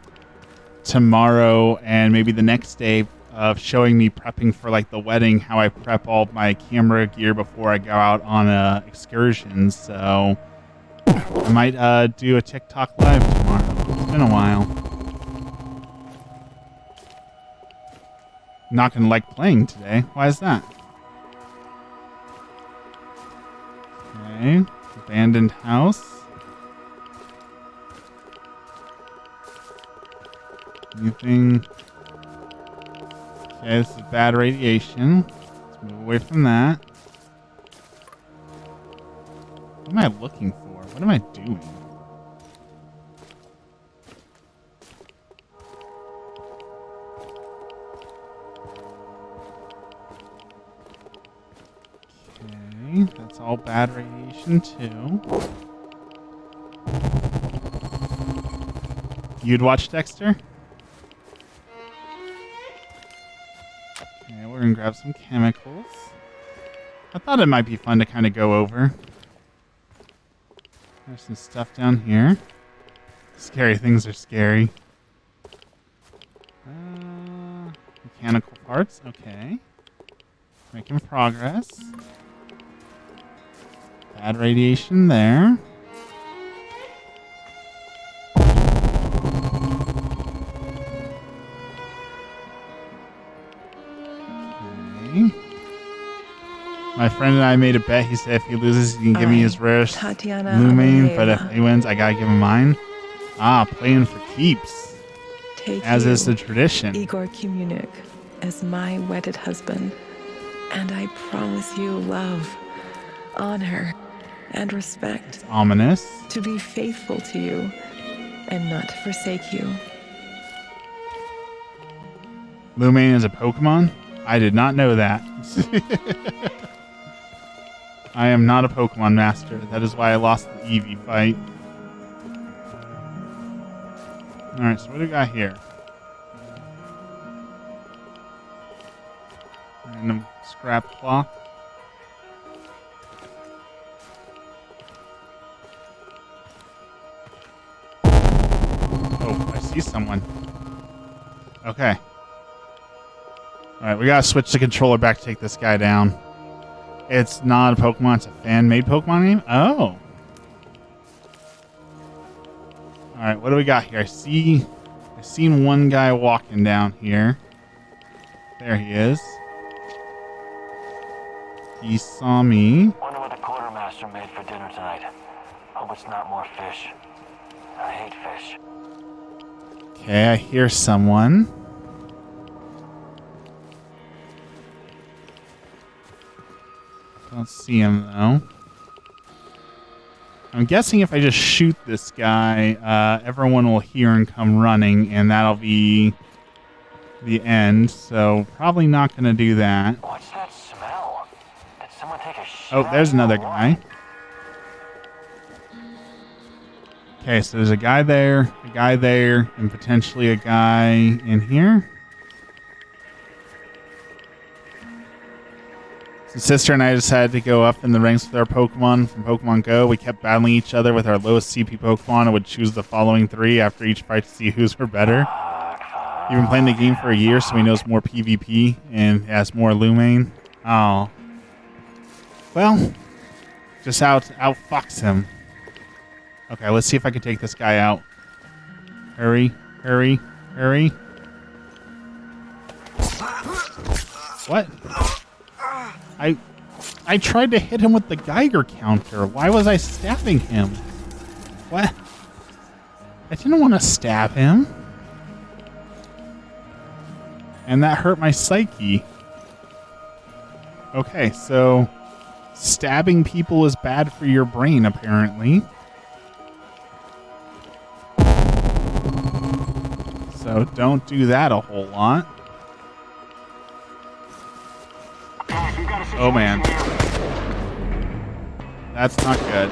tomorrow and maybe the next day of showing me prepping for like the wedding, how I prep all my camera gear before I go out on excursions. So I might do a TikTok live tomorrow. It's been a while. Not gonna like playing today. Why is that? Okay. Abandoned house. Anything? Okay, this is bad radiation. Let's move away from that. What am I looking for? What am I doing? That's all bad radiation too. You'd watch Dexter? Okay, we're gonna grab some chemicals. I thought it might be fun to kind of go over. There's some stuff down here. Scary things are scary. Mechanical parts, okay. Making progress. Bad radiation there. Okay. My friend and I made a bet. He said if he loses, he can give me his rarest Lumine, but if he wins, I gotta give him mine. Playing for keeps. Take as you, is the tradition. Igor Kumunik, as my wedded husband, and I promise you love, honor, and respect. It's ominous. To be faithful to you and not to forsake you. Lumine is a Pokemon? I did not know that. I am not a Pokemon master. That is why I lost the Eevee fight. Alright, so what do we got here? Random scrap cloth. Oh, I see someone. Okay. Alright, we gotta switch the controller back to take this guy down. It's not a Pokemon, it's a fan-made Pokemon game? Oh. Alright, what do we got here? I seen one guy walking down here. There he is. He saw me. Wonder what the quartermaster made for dinner tonight. Hope it's not more fish. I hate fish. Okay, I hear someone. Don't see him, though. I'm guessing if I just shoot this guy, everyone will hear and come running, and that'll be the end. So, probably not going to do that. What's that smell? Did someone take a shit? Oh, there's another guy. Okay, so there's a guy there, and potentially a guy in here. So sister and I decided to go up in the ranks with our Pokemon from Pokemon Go. We kept battling each other with our lowest CP Pokemon and would choose the following 3 after each fight to see whose were better. He's been playing the game for a year, so he knows more PvP and has more Lumine. Oh. Well, just outfox him. Okay, let's see if I can take this guy out. Hurry, hurry, hurry. What? I tried to hit him with the Geiger counter. Why was I stabbing him? What? I didn't want to stab him. And that hurt my psyche. Okay, so stabbing people is bad for your brain, apparently. So don't do that a whole lot. Oh man. That's not good.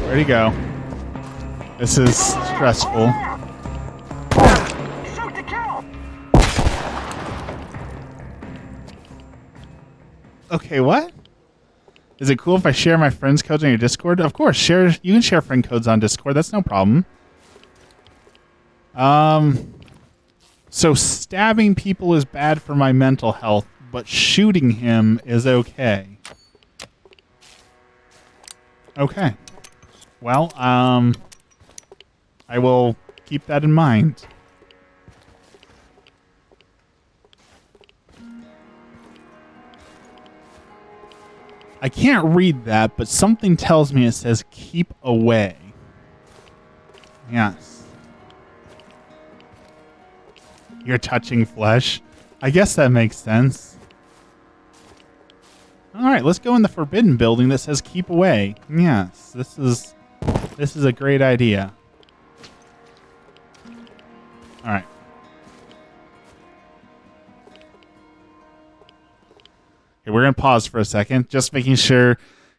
Where'd he go? This is stressful. Okay, what? Is it cool if I share my friends' codes on your Discord? Of course, you can share friend codes on Discord. That's no problem. So stabbing people is bad for my mental health, but shooting him is okay. Okay. Well, I will keep that in mind. I can't read that, but something tells me it says keep away. Yes. You're touching flesh. I guess that makes sense. Alright, let's go in the forbidden building that says keep away. Yes, this is a great idea. Alright. Okay, we're going to pause for a second, just making sure.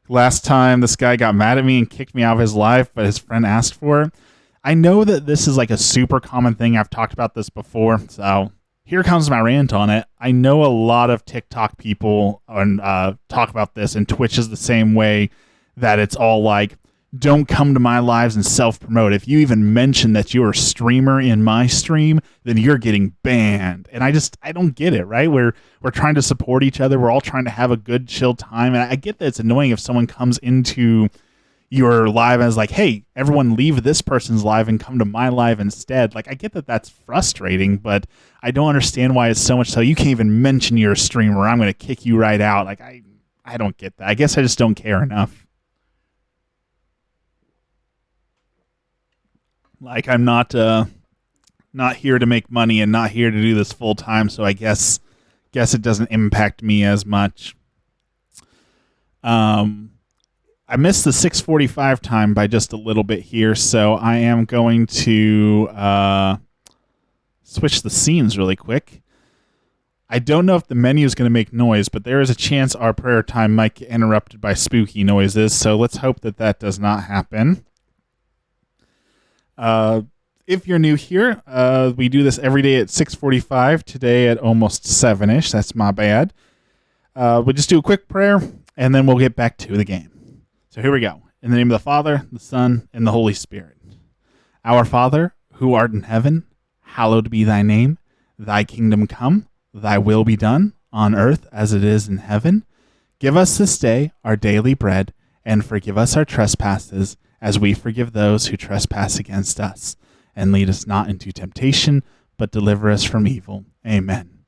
Last time this guy got mad at me and kicked me out of his life, but his friend asked for it. I know that this is like a super common thing. I've talked about this before, so here comes my rant on it. I know a lot of TikTok people talk about this, and Twitch is the same way, that it's all like, don't come to my lives and self-promote. If you even mention that you're a streamer in my stream, then you're getting banned. And I don't get it, right? We're trying to support each other. We're all trying to have a good, chill time. And I get that it's annoying if someone comes into your live and is like, hey, everyone leave this person's live and come to my live instead. Like, I get that that's frustrating, but I don't understand why it's so much so you can't even mention you're a streamer. I'm going to kick you right out. Like, I don't get that. I guess I just don't care enough. Like, I'm not here to make money and not here to do this full time, so I guess it doesn't impact me as much. I missed the 6:45 time by just a little bit here, so I am going to switch the scenes really quick. I don't know if the menu is going to make noise, but there is a chance our prayer time might get interrupted by spooky noises, so let's hope that that does not happen. If you're new here, we do this every day at 6:45, today at almost 7-ish. That's my bad. We'll just do a quick prayer, and then we'll get back to the game. So here we go. In the name of the Father, the Son, and the Holy Spirit. Our Father, who art in heaven, hallowed be thy name. Thy kingdom come, thy will be done, on earth as it is in heaven. Give us this day our daily bread, and forgive us our trespasses, as we forgive those who trespass against us. And lead us not into temptation, but deliver us from evil. Amen.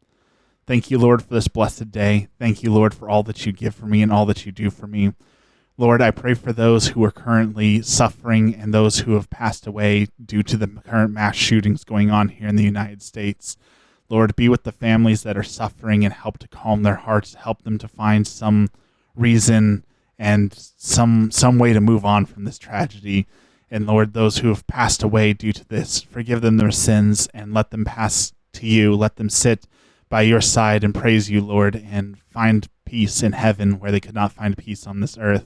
Thank you, Lord, for this blessed day. Thank you, Lord, for all that you give for me and all that you do for me. Lord, I pray for those who are currently suffering and those who have passed away due to the current mass shootings going on here in the United States. Lord, be with the families that are suffering and help to calm their hearts, help them to find some reason and some way to move on from this tragedy. And Lord, those who have passed away due to this, forgive them their sins and let them pass to you. Let them sit by your side and praise you, Lord, and find peace in heaven where they could not find peace on this earth.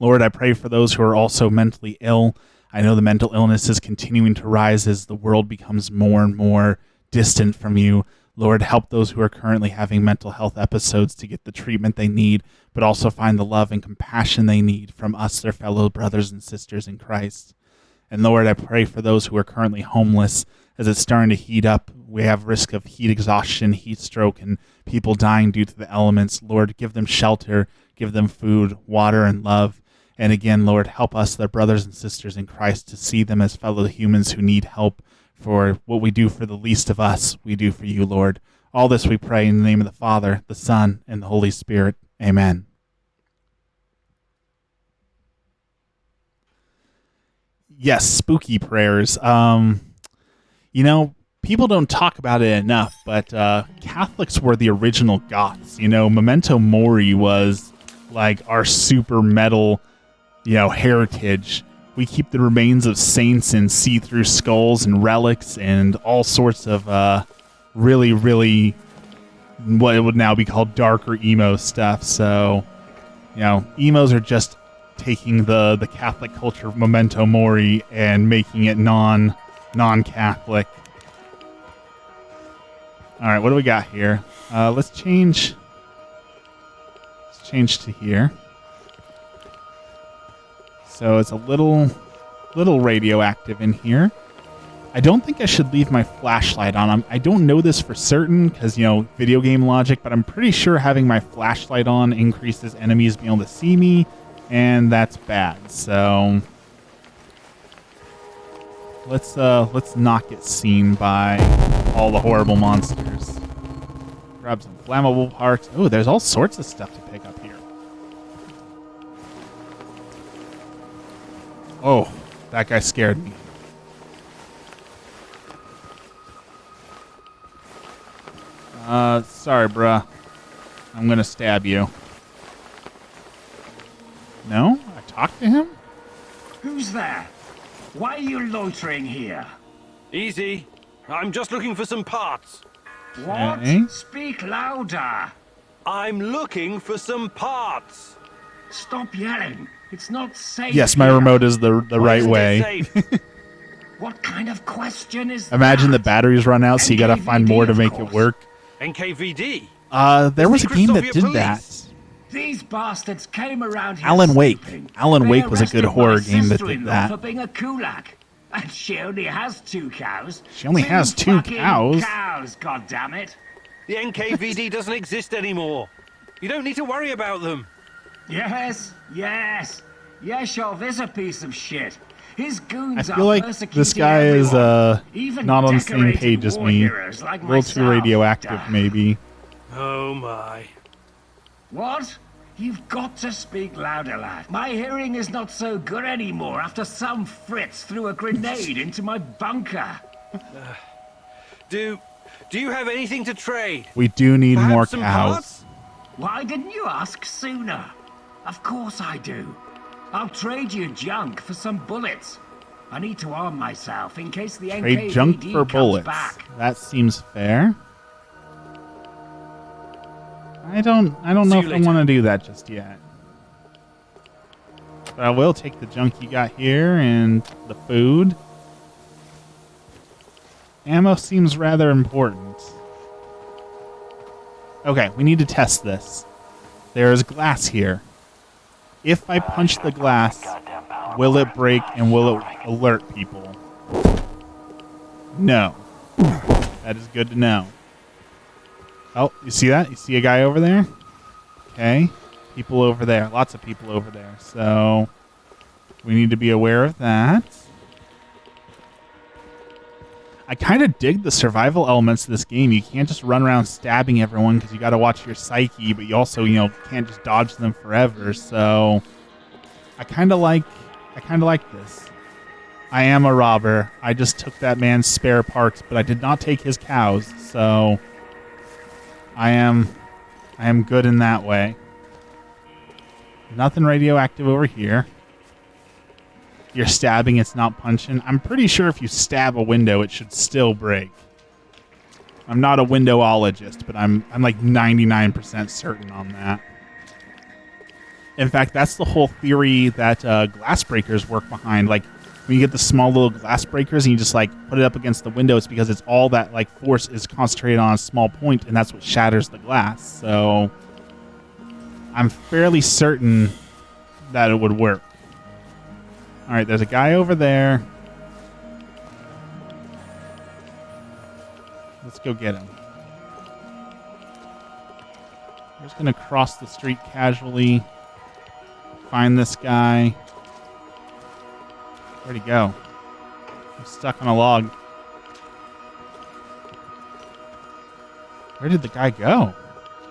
Lord, I pray for those who are also mentally ill. I know the mental illness is continuing to rise as the world becomes more and more distant from you. Lord, help those who are currently having mental health episodes to get the treatment they need, but also find the love and compassion they need from us, their fellow brothers and sisters in Christ. And Lord, I pray for those who are currently homeless as it's starting to heat up. We have risk of heat exhaustion, heat stroke, and people dying due to the elements. Lord, give them shelter, give them food, water, and love. And again, Lord, help us, their brothers and sisters in Christ, to see them as fellow humans who need help. For what we do for the least of us, we do for you, Lord. All this we pray in the name of the Father, the Son, and the Holy Spirit. Amen. Yes, spooky prayers. People don't talk about it enough, but Catholics were the original Goths. Memento Mori was like our super metal, heritage. We keep the remains of saints and see-through skulls and relics and all sorts of really, really what it would now be called darker emo stuff. So, emos are just taking the Catholic culture of Memento Mori and making it non-Catholic. All right, what do we got here? Let's change to here. So it's a little radioactive in here. I don't think I should leave my flashlight on. I don't know this for certain because, video game logic, but I'm pretty sure having my flashlight on increases enemies being able to see me, and that's bad. So let's not get seen by all the horrible monsters. Grab some flammable parts. Oh, there's all sorts of stuff to pick up here. Oh, that guy scared me. Sorry, bruh. I'm gonna stab you. No? I talked to him? Who's there? Why are you loitering here? Easy. I'm just looking for some parts. What? Okay. Speak louder. I'm looking for some parts. Stop yelling. It's not safe. Yes, my here. remote is the right way. What kind of question is Imagine that? the batteries run out, so you gotta find more to make it work. NKVD. There was a Secret game that Soviet did police. that. These bastards came around here Alan Wake. sleeping. Alan They Wake was a good arrested horror my game that did sister-in-law that. for being a kulak. And she only has 2 cows. She only has 2 fucking cows? cows, goddammit. The NKVD doesn't exist anymore. You don't need to worry about them. Yes, Yeshov is a piece of shit. His goons I feel are like persecuting this guy is everyone, even not on the same decorated page as war me. heroes like A little too myself. radioactive, maybe. Oh my. What? You've got to speak louder, lad. My hearing is not so good anymore after some Fritz threw a grenade into my bunker. Do you have anything to trade? We do need Perhaps more some cows. parts? Why didn't you ask sooner? Of course I do. I'll trade you junk for some bullets. I need to arm myself in case the Trade junk NKVD for comes bullets. back. That seems fair. I don't know if I want to do that just yet. But I will take the junk you got here and the food. Ammo seems rather important. Okay, we need to test this. There is glass here. If I punch the glass, will it break and will it alert people? No. That is good to know. Oh, you see that? You see a guy over there? Okay. People over there. Lots of people over there. So we need to be aware of that. I kind of dig the survival elements of this game. You can't just run around stabbing everyone because you got to watch your psyche, but you also, can't just dodge them forever. So I kind of like this. I am a robber. I just took that man's spare parts, but I did not take his cows. So I am good in that way. Nothing radioactive over here. You're stabbing, it's not punching. I'm pretty sure if you stab a window, it should still break. I'm not a windowologist, but I'm like 99% certain on that. In fact, that's the whole theory that glass breakers work behind. Like, when you get the small little glass breakers and you just like put it up against the window, it's because it's all that like force is concentrated on a small point, and that's what shatters the glass. So I'm fairly certain that it would work. All right, there's a guy over there. Let's go get him. We're just going to cross the street casually. Find this guy. Where'd he go? I'm stuck on a log. Where did the guy go?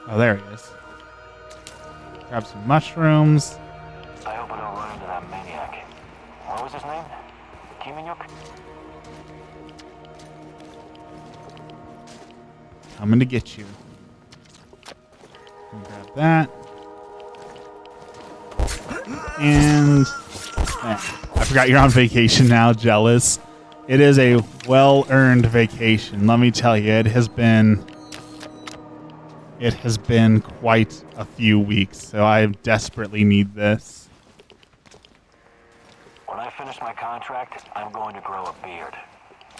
Oh, there he is. Grab some mushrooms. I hope I don't run into that maniac. What was his name? Kiminyuk? Coming to get you. Grab that. And I forgot you're on vacation now, jealous. It is a well-earned vacation. Let me tell you, it has been quite a few weeks, so I desperately need this. When I finish my contract, I'm going to grow a beard.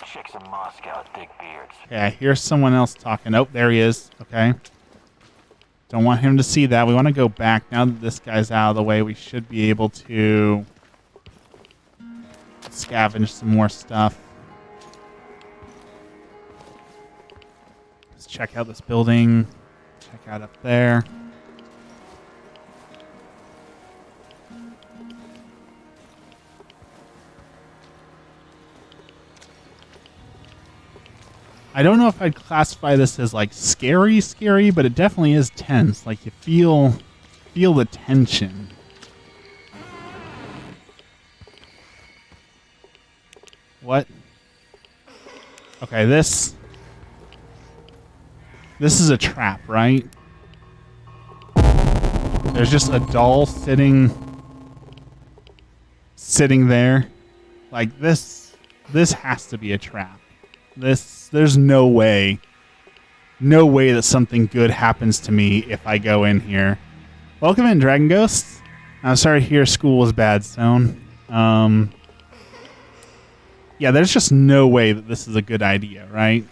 Chicks in Moscow dig beards. Okay, I hear someone else talking. Oh, there he is. Okay. Don't want him to see that. We want to go back. Now that this guy's out of the way, we should be able to scavenge some more stuff. Let's check out this building. Check out up there. I don't know if I'd classify this as like scary, but it definitely is tense. Like you feel the tension. What? Okay, this is a trap, right? There's just a doll sitting there. Like this has to be a trap. There's no way that something good happens to me if I go in here. Welcome in, Dragon Ghosts. I'm sorry to hear school was bad, Stone. Yeah, there's just no way that this is a good idea, right?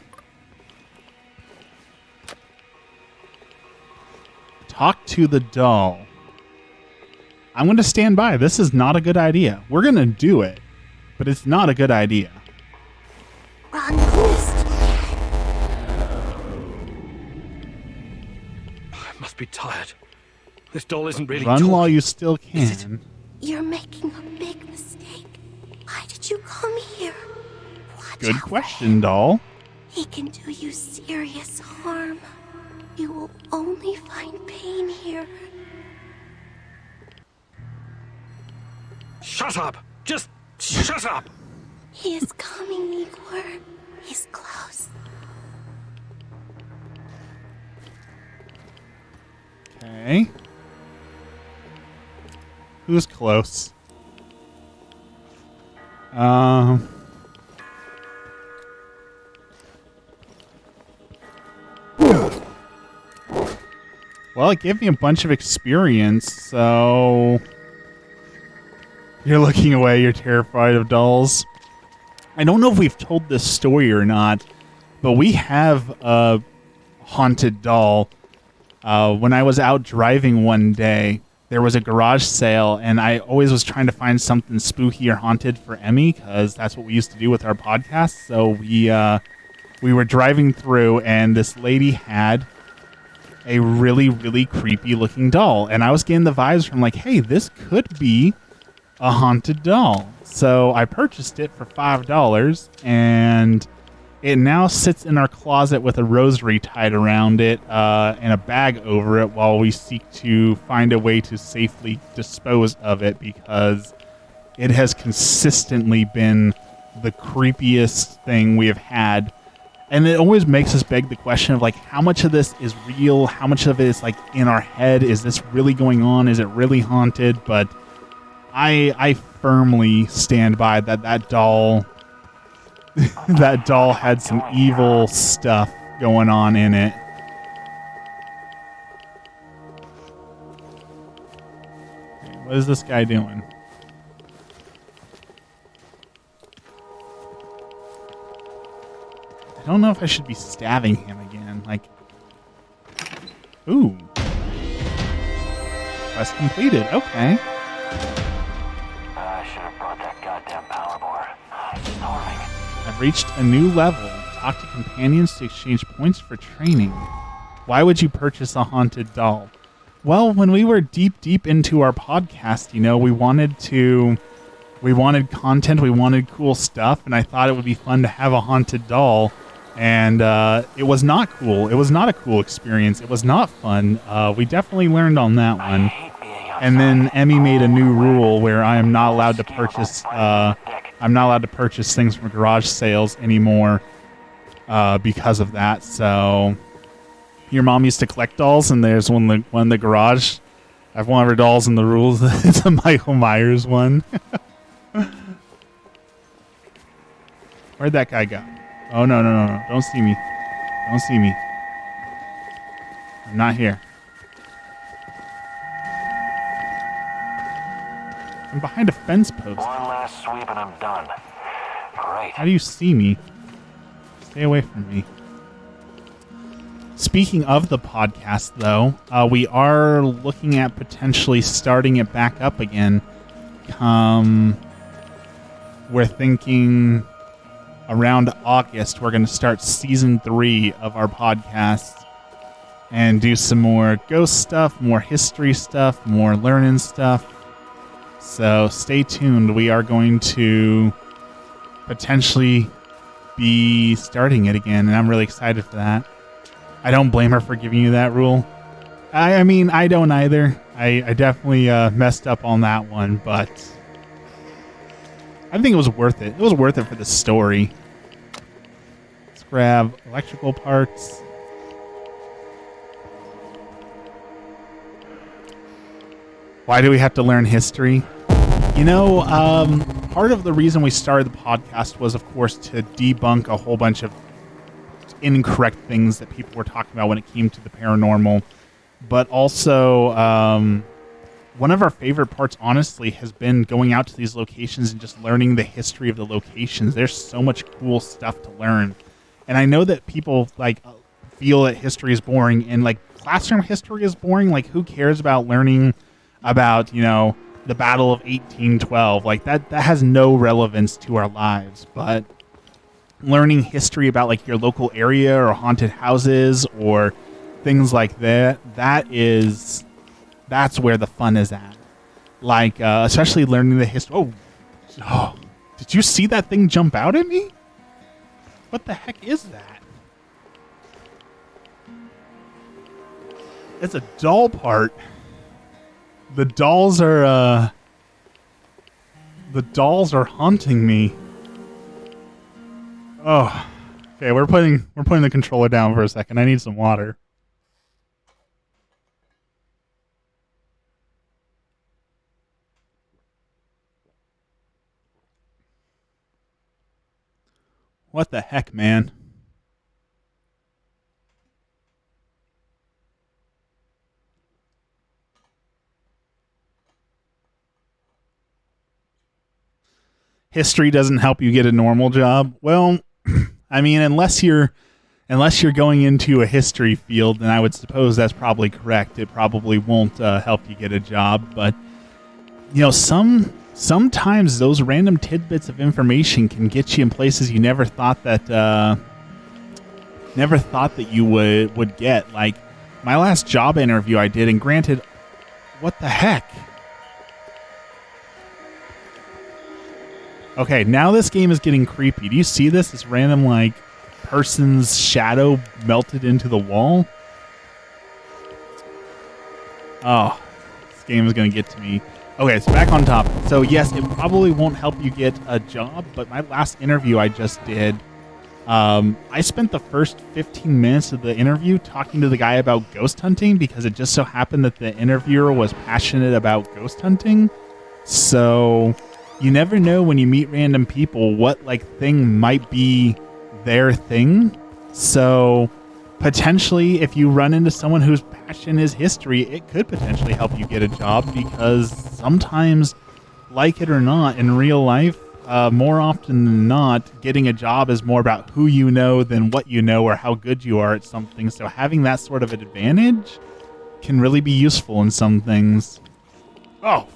Talk to the doll. I'm going to stand by. This is not a good idea. We're going to do it, but it's not a good idea. Run, Ghost. I must be tired. This doll isn't really Run talking. while you still can. You're making a big mistake. Why did you come here? Watch Good out question, doll. He can do you serious harm. You will only find pain here. Shut up! Just shut up! He is coming, Igor. He's close. Okay. Who's close? Well, it gave me a bunch of experience, so... You're looking away, you're terrified of dolls. I don't know if we've told this story or not, but we have a haunted doll. When I was out driving one day, there was a garage sale, and I always was trying to find something spooky or haunted for Emmy, because that's what we used to do with our podcast. So we were driving through, and this lady had a really, really creepy looking doll. And I was getting the vibes from like, hey, this could be a haunted doll. So I purchased it for $5, and it now sits in our closet with a rosary tied around it and a bag over it while we seek to find a way to safely dispose of it, because it has consistently been the creepiest thing we have had. And it always makes us beg the question of like, how much of this is real? How much of it is like in our head? Is this really going on? Is it really haunted? But I firmly stand by that doll. That doll had some evil stuff going on in it. Okay, what is this guy doing? I don't know if I should be stabbing him again. Like, ooh. Quest completed. Okay. I should have brought that goddamn power board. I'm starving. I've reached a new level. Talk to companions to exchange points for training. Why would you purchase a haunted doll? Well, when we were deep into our podcast, you know, we wanted content, we wanted cool stuff, and I thought it would be fun to have a haunted doll. And it was not cool. It was not a cool experience. It was not fun. We definitely learned on that one. And then Emmy made a new rule where I am not allowed to purchase. I'm not allowed to purchase things from garage sales anymore because of that. So your mom used to collect dolls, and there's one in the garage. I have one of her dolls in the rules. It's a Michael Myers one. Where'd that guy go? Oh, no. Don't see me. Don't see me. I'm not here. I'm behind a fence post. One last sweep and I'm done. Great. How do you see me? Stay away from me. Speaking of the podcast, though, we are looking at potentially starting it back up again. We're thinking around August, we're going to start season 3 of our podcast and do some more ghost stuff, more history stuff, more learning stuff. So stay tuned. We are going to potentially be starting it again, and I'm really excited for that. I don't blame her for giving you that rule. I mean, I don't either. I definitely messed up on that one, but I think it was worth it. It was worth it for the story. Let's grab electrical parts. Why do we have to learn history? You know, part of the reason we started the podcast was, of course, to debunk a whole bunch of incorrect things that people were talking about when it came to the paranormal. But also, one of our favorite parts, honestly, has been going out to these locations and just learning the history of the locations. There's so much cool stuff to learn. And I know that people feel that history is boring, and classroom history is boring. Like, who cares about learning about, you know, the Battle of 1812? Like, that has no relevance to our lives. But learning history about your local area or haunted houses or things like that, that's where the fun is at. Especially learning the history. Oh, did you see that thing jump out at me? What the heck is that? It's a doll part. The dolls are haunting me. Oh, okay. We're putting the controller down for a second. I need some water. What the heck, man? History doesn't help you get a normal job. Well, I mean, unless you're going into a history field, then I would suppose that's probably correct. It probably won't help you get a job, but you know, sometimes those random tidbits of information can get you in places you never thought that you would get. Like my last job interview I did, and granted, what the heck? Okay, now this game is getting creepy. Do you see this? This random, like, person's shadow melted into the wall? Oh, this game is going to get to me. Okay, so back on top. So, yes, it probably won't help you get a job, but my last interview I just did, I spent the first 15 minutes of the interview talking to the guy about ghost hunting because it just so happened that the interviewer was passionate about ghost hunting. So you never know when you meet random people what like thing might be their thing. So potentially if you run into someone whose passion is history, it could potentially help you get a job, because sometimes, like it or not, in real life, more often than not, getting a job is more about who you know than what you know or how good you are at something. So having that sort of an advantage can really be useful in some things. Oh.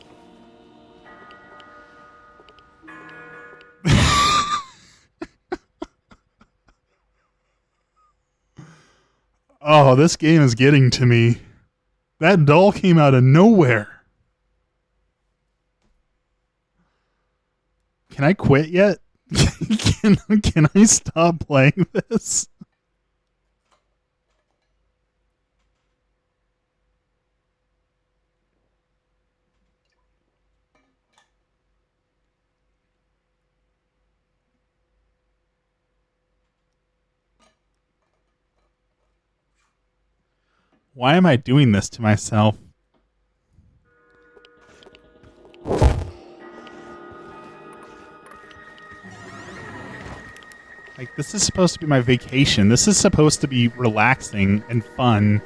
Oh, this game is getting to me. That doll came out of nowhere. Can I quit yet? Can I stop playing this? Why am I doing this to myself? Like, this is supposed to be my vacation. This is supposed to be relaxing and fun.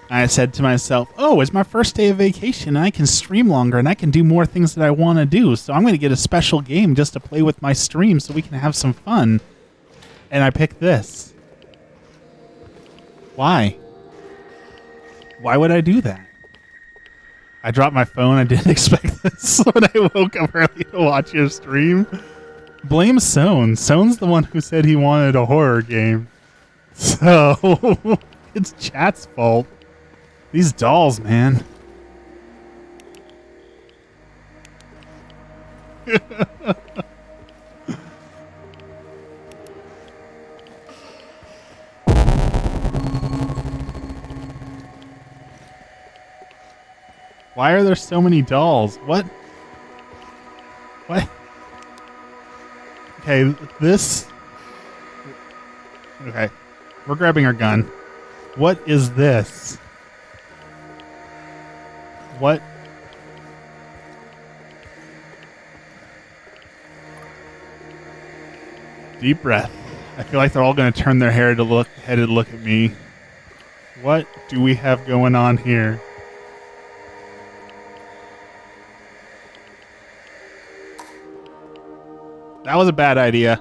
I said to myself, oh, it's my first day of vacation, and I can stream longer, and I can do more things that I want to do, so I'm going to get a special game just to play with my stream so we can have some fun. And I picked this. Why? Why would I do that? I dropped my phone. I didn't expect this when I woke up early to watch your stream. Blame Sohn. Sohn's the one who said he wanted a horror game. So, it's chat's fault. These dolls, man. Why are there so many dolls? What? What? Okay, this... Okay, we're grabbing our gun. What is this? What? Deep breath. I feel like they're all going to turn their head to look at me. What do we have going on here? That was a bad idea.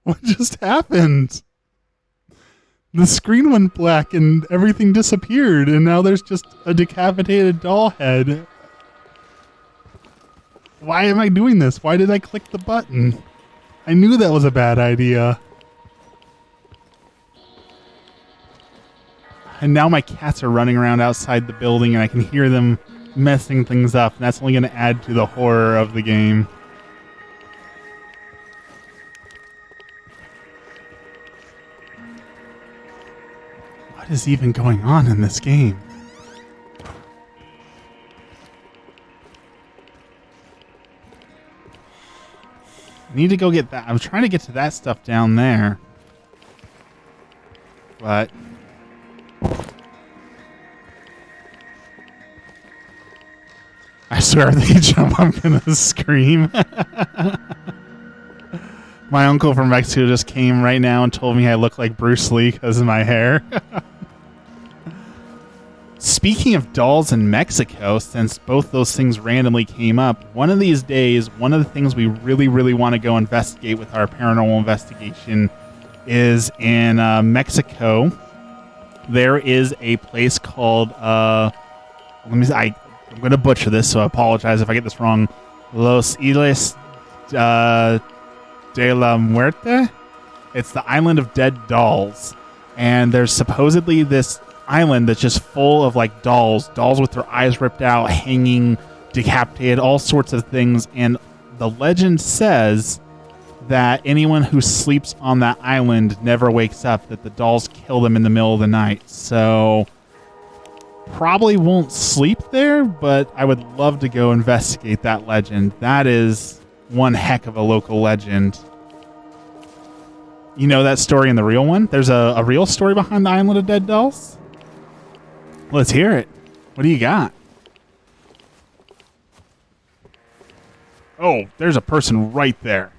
What just happened? The screen went black and everything disappeared, and now there's just a decapitated doll head. Why am I doing this? Why did I click the button? I knew that was a bad idea. And now my cats are running around outside the building and I can hear them messing things up. And that's only going to add to the horror of the game. What is even going on in this game? I need to go get that. I'm trying to get to that stuff down there. but I swear if they jump, I'm gonna scream. My uncle from Mexico just came right now and told me I look like Bruce Lee because of my hair. Speaking of dolls in Mexico, since both those things randomly came up, one of these days, one of the things we really, really want to go investigate with our paranormal investigation is in Mexico. There is a place called, I'm going to butcher this, so I apologize if I get this wrong. Los Islas de la Muerte? It's the Island of Dead Dolls. And there's supposedly this island that's just full of like dolls with their eyes ripped out, hanging, decapitated, all sorts of things. And the legend says that anyone who sleeps on that island never wakes up, that the dolls kill them in the middle of the night. So probably won't sleep there, but I would love to go investigate that legend. That is one heck of a local legend. You know that story in the real one? There's a real story behind the Island of Dead Dolls? Let's hear it. What do you got? Oh, there's a person right there.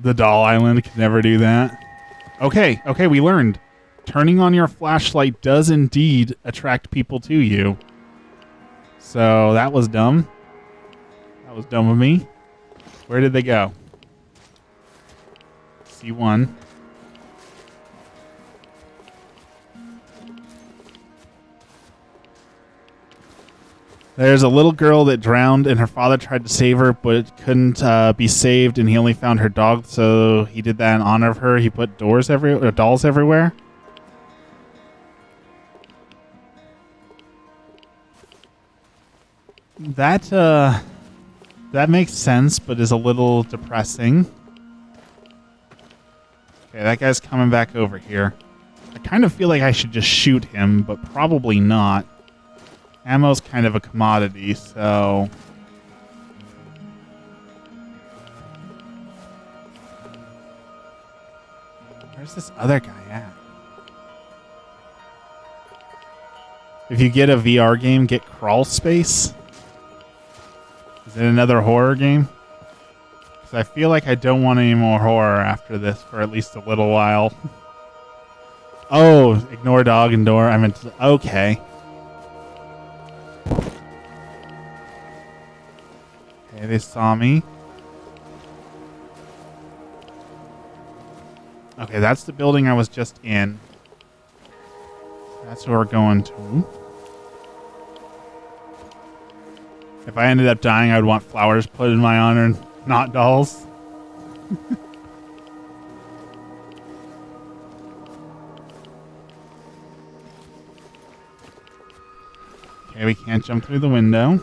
The doll island could never do that. Okay, we learned. Turning on your flashlight does indeed attract people to you. So that was dumb. That was dumb of me. Where did they go? C1. There's a little girl that drowned and her father tried to save her but couldn't be saved, and he only found her dog, so he did that in honor of her. He put dolls everywhere. That makes sense, but is a little depressing. Okay, that guy's coming back over here. I kind of feel like I should just shoot him, but probably not. Ammo's kind of a commodity, so... Where's this other guy at? If you get a VR game, get Crawl Space. Is it another horror game? Because I feel like I don't want any more horror after this for at least a little while. Oh, ignore dog and door. I meant to... Okay. Okay, they saw me. Okay, that's the building I was just in. That's where we're going to. If I ended up dying, I would want flowers put in my honor, not dolls. Okay, we can't jump through the window.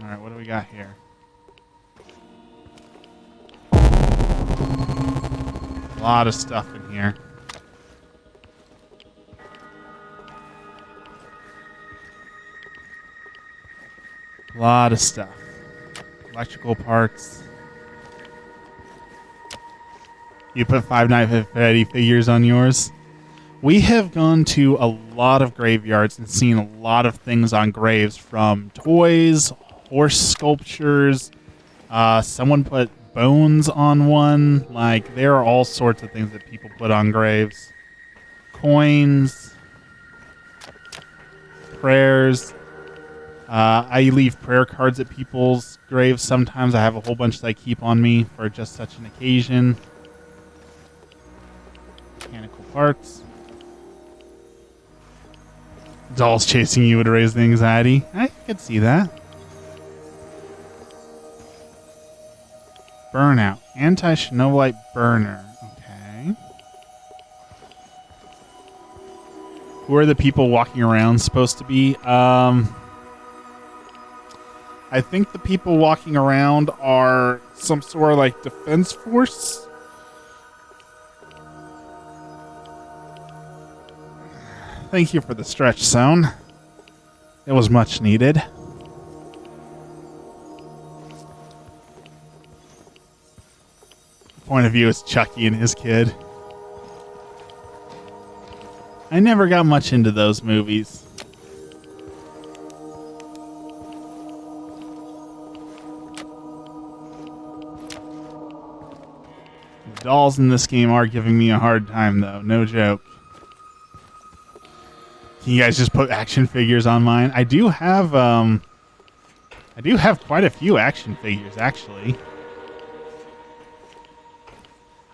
Alright, what do we got here? A lot of stuff in here. A lot of stuff. Electrical parts. You put Five Nights at Freddy figures on yours. We have gone to a lot of graveyards and seen a lot of things on graves, from toys, horse sculptures. Someone put bones on one. Like, there are all sorts of things that people put on graves. Coins. Prayers. I leave prayer cards at people's graves sometimes. I have a whole bunch that I keep on me for just such an occasion. Mechanical parts. Dolls chasing you would raise the anxiety. I could see that. Burnout. Anti-chernobylite burner. Okay. Who are the people walking around supposed to be? I think the people walking around are some sort of like defense force. Thank you for the stretch zone. It was much needed. Point of view is Chucky and his kid. I never got much into those movies. The dolls in this game are giving me a hard time, though. No joke. Can you guys just put action figures on mine? I do have quite a few action figures, actually.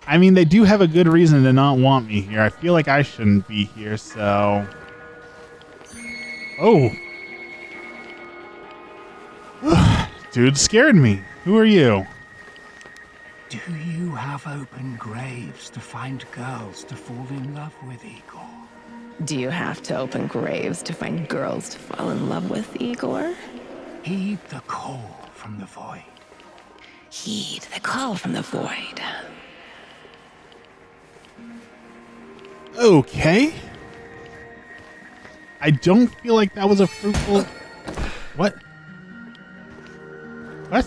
I mean, they do have a good reason to not want me here. I feel like I shouldn't be here, so... Oh. Dude scared me. Who are you? Do you have open graves to find girls to fall in love with, Igor? Do you have to open graves to find girls to fall in love with, Igor? Heed the call from the void. Heed the call from the void. Okay. I don't feel like that was a fruitful... What? What?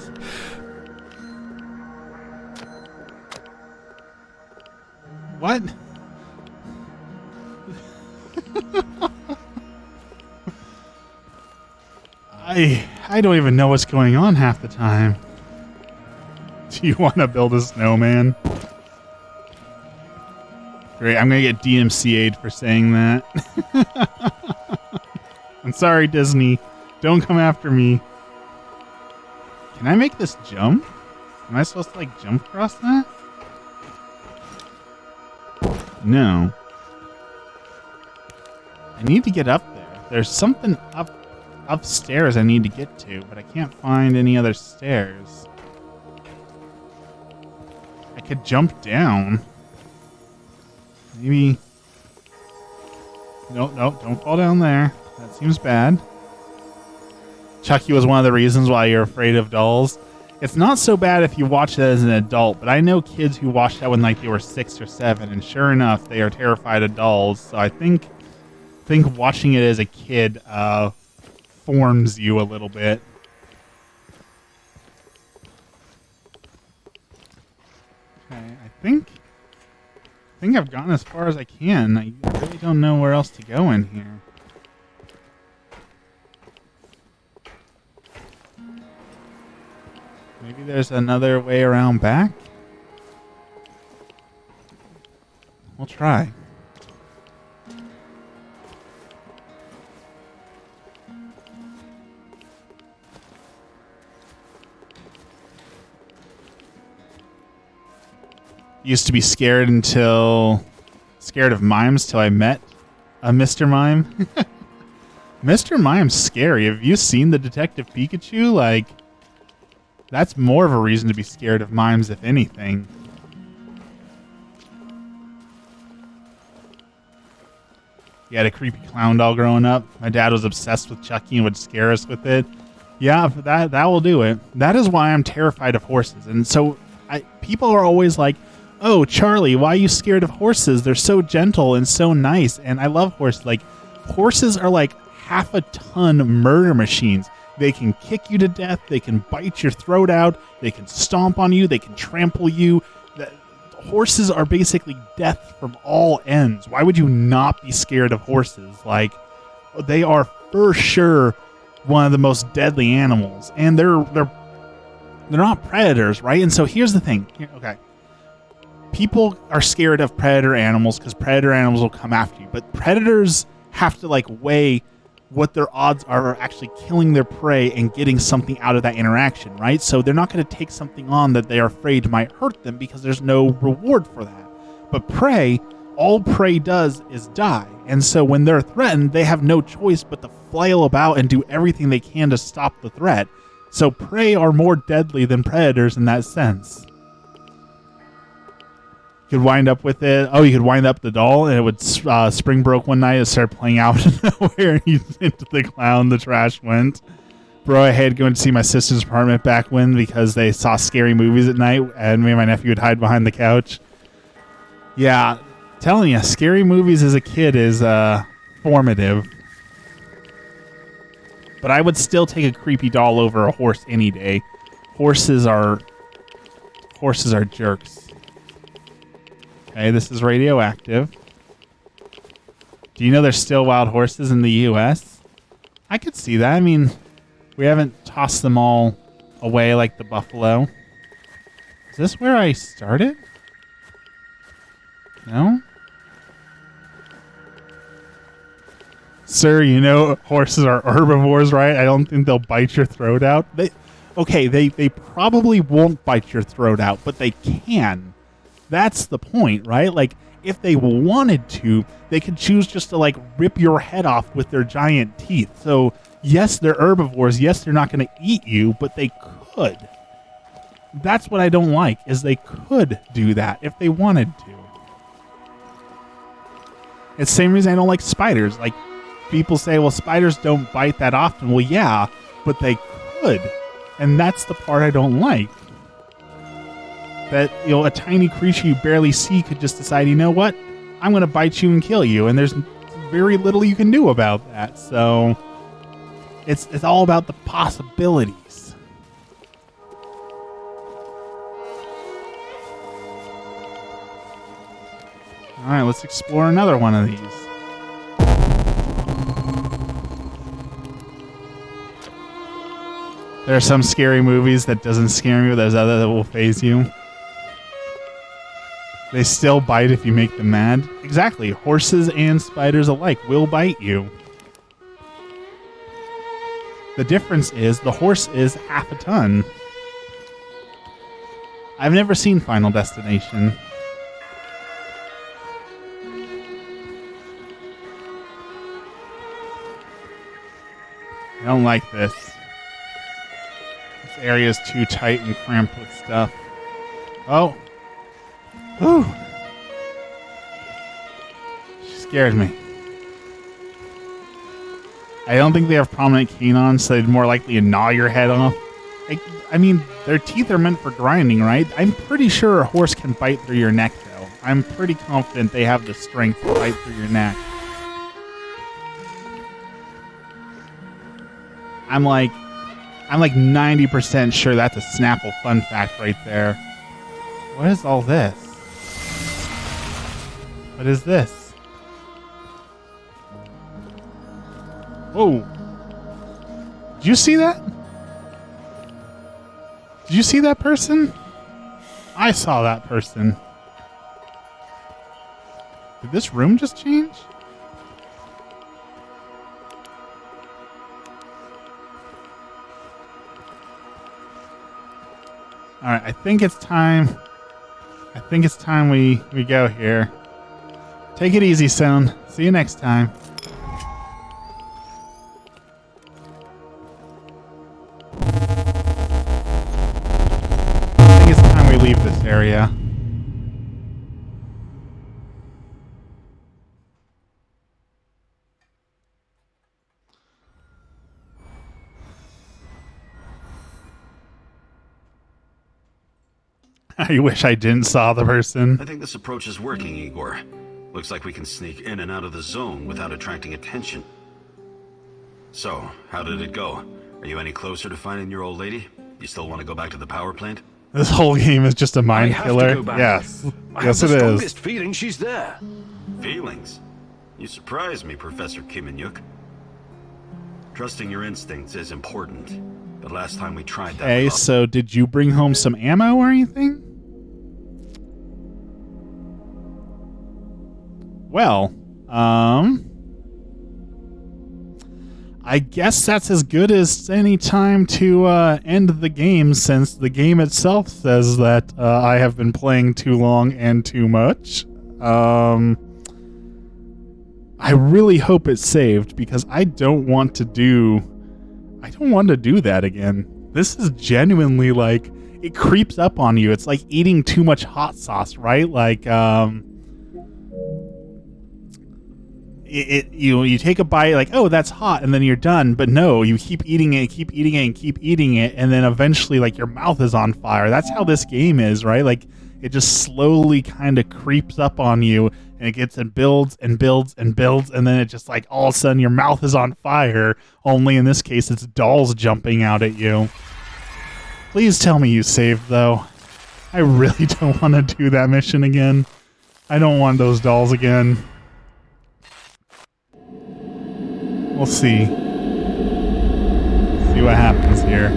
What? I don't even know what's going on half the time. Do you want to build a snowman? Great, I'm going to get DMCA'd for saying that. I'm sorry, Disney. Don't come after me. Can I make this jump? Am I supposed to, like, jump across that? No. I need to get up there. There's something upstairs I need to get to, but I can't find any other stairs. I could jump down. Maybe... Nope, don't fall down there. That seems bad. Chucky was one of the reasons why you're afraid of dolls. It's not so bad if you watch it as an adult, but I know kids who watched that when like they were 6 or 7, and sure enough, they are terrified of dolls. So I think watching it as a kid forms you a little bit. Okay, I think I've gone as far as I can. I really don't know where else to go in here. Maybe there's another way around back? We'll try. Used to be scared of mimes till I met a Mr. Mime. Mr. Mime's scary. Have you seen the Detective Pikachu? Like, that's more of a reason to be scared of mimes, if anything. You had a creepy clown doll growing up. My dad was obsessed with Chucky and would scare us with it. Yeah, that will do it. That is why I'm terrified of horses. And so people are always like, oh, Charlie, why are you scared of horses? They're so gentle and so nice. And I love horses. Like, horses are like half a ton murder machines. They can kick you to death. They can bite your throat out. They can stomp on you. They can trample you. Horses are basically death from all ends. Why would you not be scared of horses? Like, they are for sure one of the most deadly animals. And they're not predators, right? And so here's the thing. Okay. People are scared of predator animals because predator animals will come after you. But predators have to, like, weigh what their odds are of actually killing their prey and getting something out of that interaction, right? So they're not going to take something on that they are afraid might hurt them because there's no reward for that. But prey, all prey does is die. And so when they're threatened, they have no choice but to flail about and do everything they can to stop the threat. So prey are more deadly than predators in that sense. You could wind up with it. Oh, you could wind up the doll, and it would spring broke one night and start playing out of nowhere. And into the clown, the trash went. Bro, I had going to see my sister's apartment back when because they saw scary movies at night, and me and my nephew would hide behind the couch. Yeah, telling you, scary movies as a kid is informative. But I would still take a creepy doll over a horse any day. Horses are jerks. Okay, this is radioactive. Do you know there's still wild horses in the U.S.? I could see that. I mean, we haven't tossed them all away like the buffalo. Is this where I started? No? Sir, you know horses are herbivores, right? I don't think they'll bite your throat out. They probably won't bite your throat out, but they can. That's the point, right? Like, if they wanted to, they could choose just to, like, rip your head off with their giant teeth. So, yes, they're herbivores. Yes, they're not going to eat you, but they could. That's what I don't like, is they could do that if they wanted to. It's the same reason I don't like spiders. Like, people say, well, spiders don't bite that often. Well, yeah, but they could. And that's the part I don't like. That, you know, a tiny creature you barely see could just decide, you know what? I'm going to bite you and kill you. And there's very little you can do about that. So it's all about the possibilities. All right, let's explore another one of these. There are some scary movies that doesn't scare me, but there's other that will faze you. They still bite if you make them mad. Exactly. Horses and spiders alike will bite you. The difference is the horse is half a ton. I've never seen Final Destination. I don't like this. This area is too tight and cramped with stuff. Oh. Whew. She scared me. I don't think they have prominent canines, so they're more likely to gnaw your head off. I mean, their teeth are meant for grinding, right? I'm pretty sure a horse can bite through your neck, though. I'm pretty confident they have the strength to bite through your neck. I'm like 90% sure that's a Snapple fun fact right there. What is all this? What is this? Whoa. Did you see that? Did you see that person? I saw that person. Did this room just change? Alright, I think it's time we go here. Take it easy, son. See you next time. I think it's time we leave this area. I wish I didn't saw the person. I think this approach is working, Igor. Looks like we can sneak in and out of the zone without attracting attention. So, how did it go? Are you any closer to finding your old lady? You still want to go back to the power plant? This whole game is just a mind killer. Yes. Yes, it is. I have the strongest feeling she's there. Feelings? You surprise me, Professor Kimanyuk. Trusting your instincts is important, but last time we tried that... Okay, so did you bring home some ammo or anything? Well, I guess that's as good as any time to end the game, since the game itself says that I have been playing too long and too much. I really hope it's saved, because I don't want to do that again. This is genuinely, like, it creeps up on you. It's like eating too much hot sauce, right? Like, you take a bite, like, oh, that's hot, and then you're done. But no, you keep eating it, keep eating it, and keep eating it, and then eventually, like, your mouth is on fire. That's how this game is, right? Like, it just slowly kind of creeps up on you, and it gets and builds and builds and builds, and then it just like all of a sudden your mouth is on fire, only in this case it's dolls jumping out at you. Please tell me you saved, though. I really don't want to do that mission again. I don't want those dolls again. We'll see. See what happens here.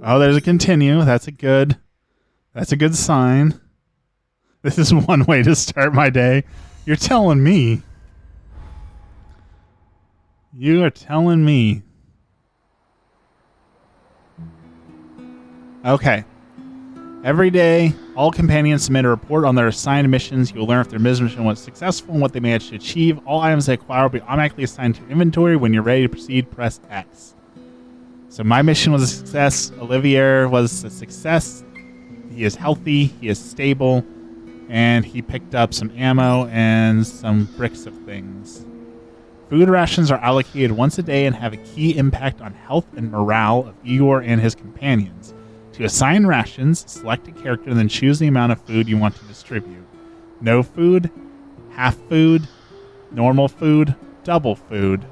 Oh, there's a continue. That's a good sign. This is one way to start my day. You're telling me. You are telling me. Okay. Every day, all companions submit a report on their assigned missions. You will learn if their mission was successful and what they managed to achieve. All items they acquire will be automatically assigned to inventory. When you're ready to proceed, press X. So my mission was a success. Olivier was a success. He is healthy. He is stable. And he picked up some ammo and some bricks of things. Food rations are allocated once a day and have a key impact on health and morale of Igor and his companions. To assign rations, select a character and then choose the amount of food you want to distribute. No food, half food, normal food, double food.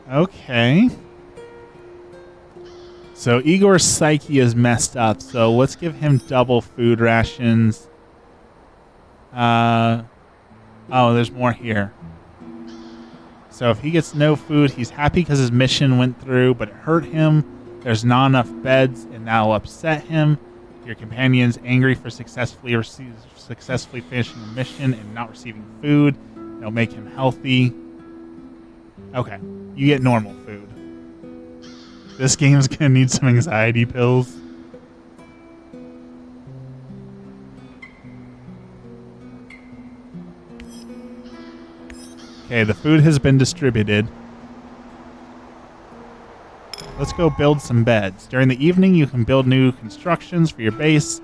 Okay. So Igor's psyche is messed up, so let's give him double food rations. Oh, there's more here. So if he gets no food, he's happy because his mission went through, but it hurt him. There's not enough beds, and that'll upset him. Your companion's angry for successfully finishing the mission and not receiving food. It'll make him healthy. Okay, you get normal food. This game's gonna need some anxiety pills. Okay, the food has been distributed. Let's go build some beds. During the evening, you can build new constructions for your base,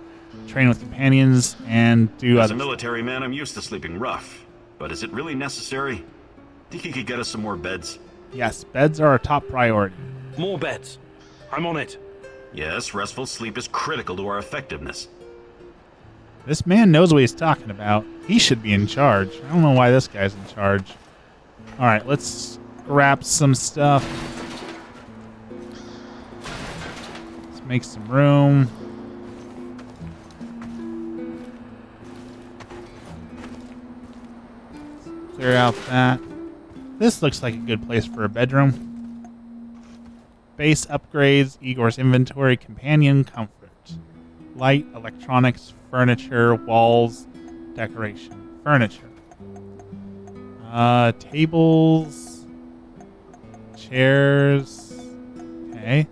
train with companions, and do As other a military man, I'm used to sleeping rough. But is it really necessary? Think you could get us some more beds? Yes, beds are our top priority. More beds. I'm on it. Yes, restful sleep is critical to our effectiveness. This man knows what he's talking about. He should be in charge. I don't know why this guy's in charge. Alright, let's grab some stuff. Let's make some room. Let's clear out that. This looks like a good place for a bedroom. Base upgrades, Igor's inventory, companion comfort. Light, electronics, furniture, walls, decoration. Furniture. Tables, chairs, okay.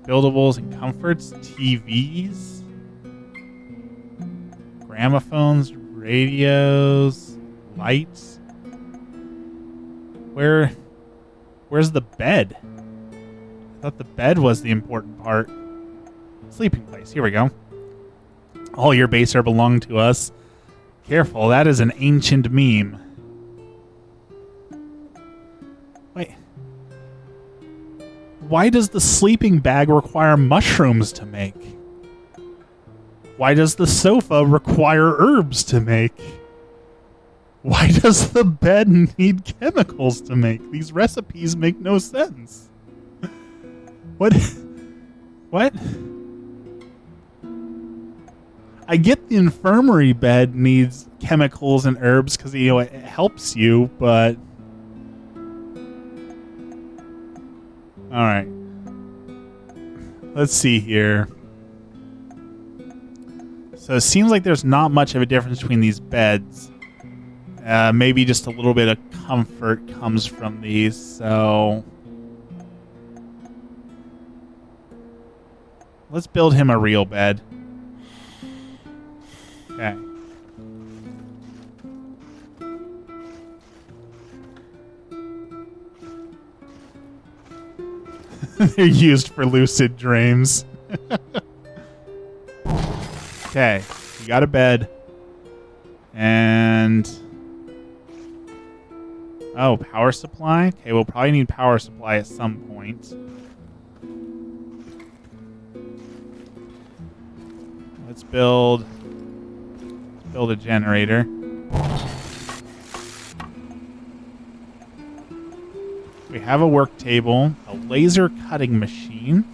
Buildables and comforts, TVs, gramophones, radios, lights. Where's the bed? I thought the bed was the important part. Sleeping place, here we go. All your base are belong to us. Careful, that is an ancient meme. Wait. Why does the sleeping bag require mushrooms to make? Why does the sofa require herbs to make? Why does the bed need chemicals to make? These recipes make no sense. What? What? I get the infirmary bed needs chemicals and herbs because, you know, it helps you, but... Alright. Let's see here. So it seems like there's not much of a difference between these beds. Maybe just a little bit of comfort comes from these, so... Let's build him a real bed. Okay. They're used for lucid dreams. Okay, you got a bed. And Oh, power supply? Okay, we'll probably need power supply at some point. Let's build a generator. We have a work table, a laser cutting machine.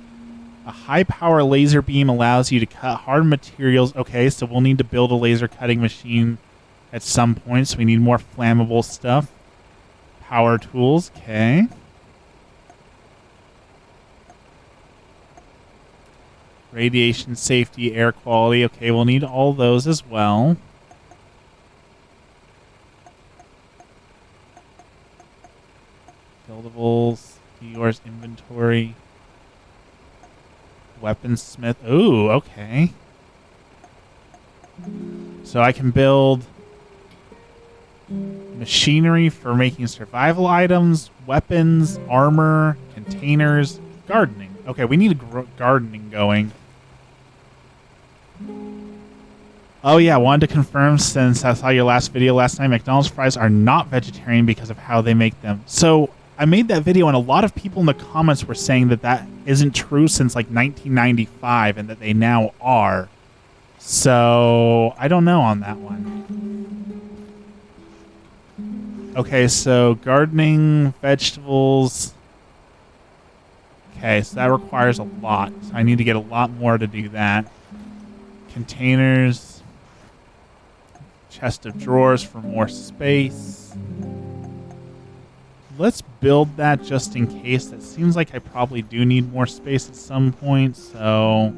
A high-power laser beam allows you to cut hard materials. Okay, so we'll need to build a laser cutting machine at some point, so we need more flammable stuff. Power tools, okay. Radiation safety, air quality. Okay, we'll need all those as well. Buildables, yours inventory. Weaponsmith. Ooh, okay. So I can build machinery for making survival items, weapons, armor, containers, gardening. Okay, we need gardening going. Oh yeah, I wanted to confirm, since I saw your last video last night, McDonald's fries are not vegetarian because of how they make them. So I made that video and a lot of people in the comments were saying that that isn't true since like 1995 and that they now are. So I don't know on that one. Okay, so gardening, vegetables. Okay, so that requires a lot. So I need to get a lot more to do that. Containers. Chest of drawers for more space. Let's build that just in case. That seems like I probably do need more space at some point, so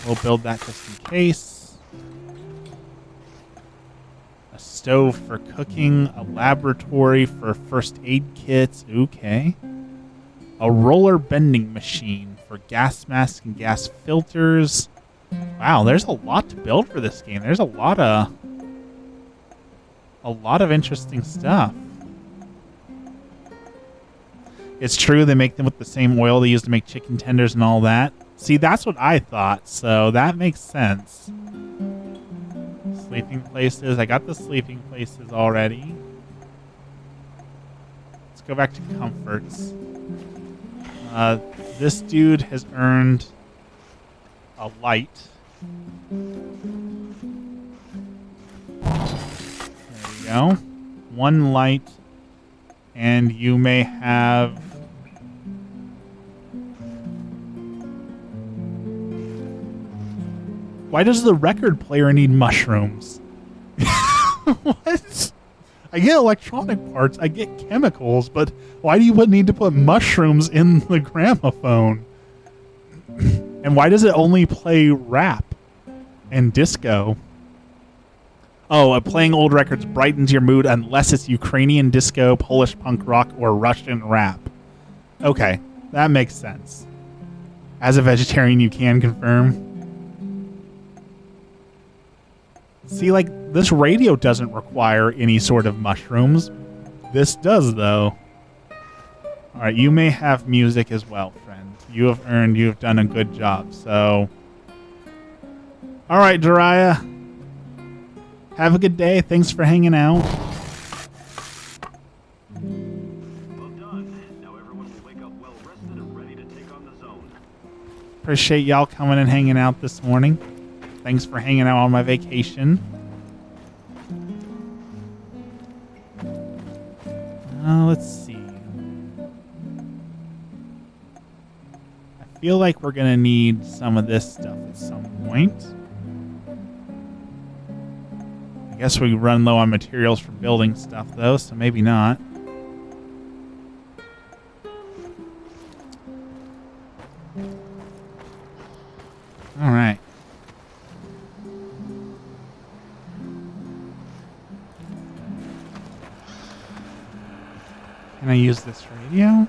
we'll build that just in case. A stove for cooking, a laboratory for first aid kits, okay. A roller bending machine for gas masks and gas filters. Wow, there's a lot to build for this game. There's a lot of interesting stuff. It's true they make them with the same oil they use to make chicken tenders and all that. See, that's what I thought, so that makes sense. Sleeping places. I got the sleeping places already. Let's go back to comforts. This dude has earned a light. There we go. One light, and you may have... Why does the record player need mushrooms? What? I get electronic parts, I get chemicals, but why do you need to put mushrooms in the gramophone? And why does it only play rap and disco? Oh, playing old records brightens your mood unless it's Ukrainian disco, Polish punk rock, or Russian rap. Okay, that makes sense. As a vegetarian, you can confirm. See, like, this radio doesn't require any sort of mushrooms. This does, though. Alright, you may have music as well, friend. You have done a good job, so... Alright, Jiraiya. Have a good day. Thanks for hanging out. Well done. Now everyone will wake up well rested and ready to take on the zone. Appreciate y'all coming and hanging out this morning. Thanks for hanging out on my vacation. Let's see. I feel like we're going to need some of this stuff at some point. I guess we run low on materials for building stuff, though, so maybe not. All right. Can I use this radio?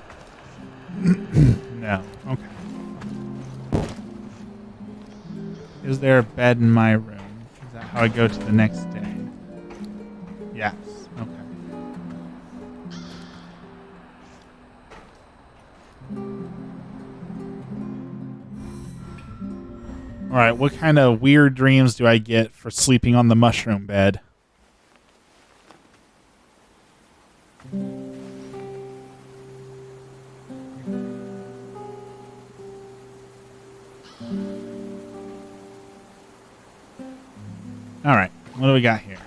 No. Okay. Is there a bed in my room? Is that how I go to the next day? Yes. Okay. Alright, what kind of weird dreams do I get for sleeping on the mushroom bed? All right, what do we got here?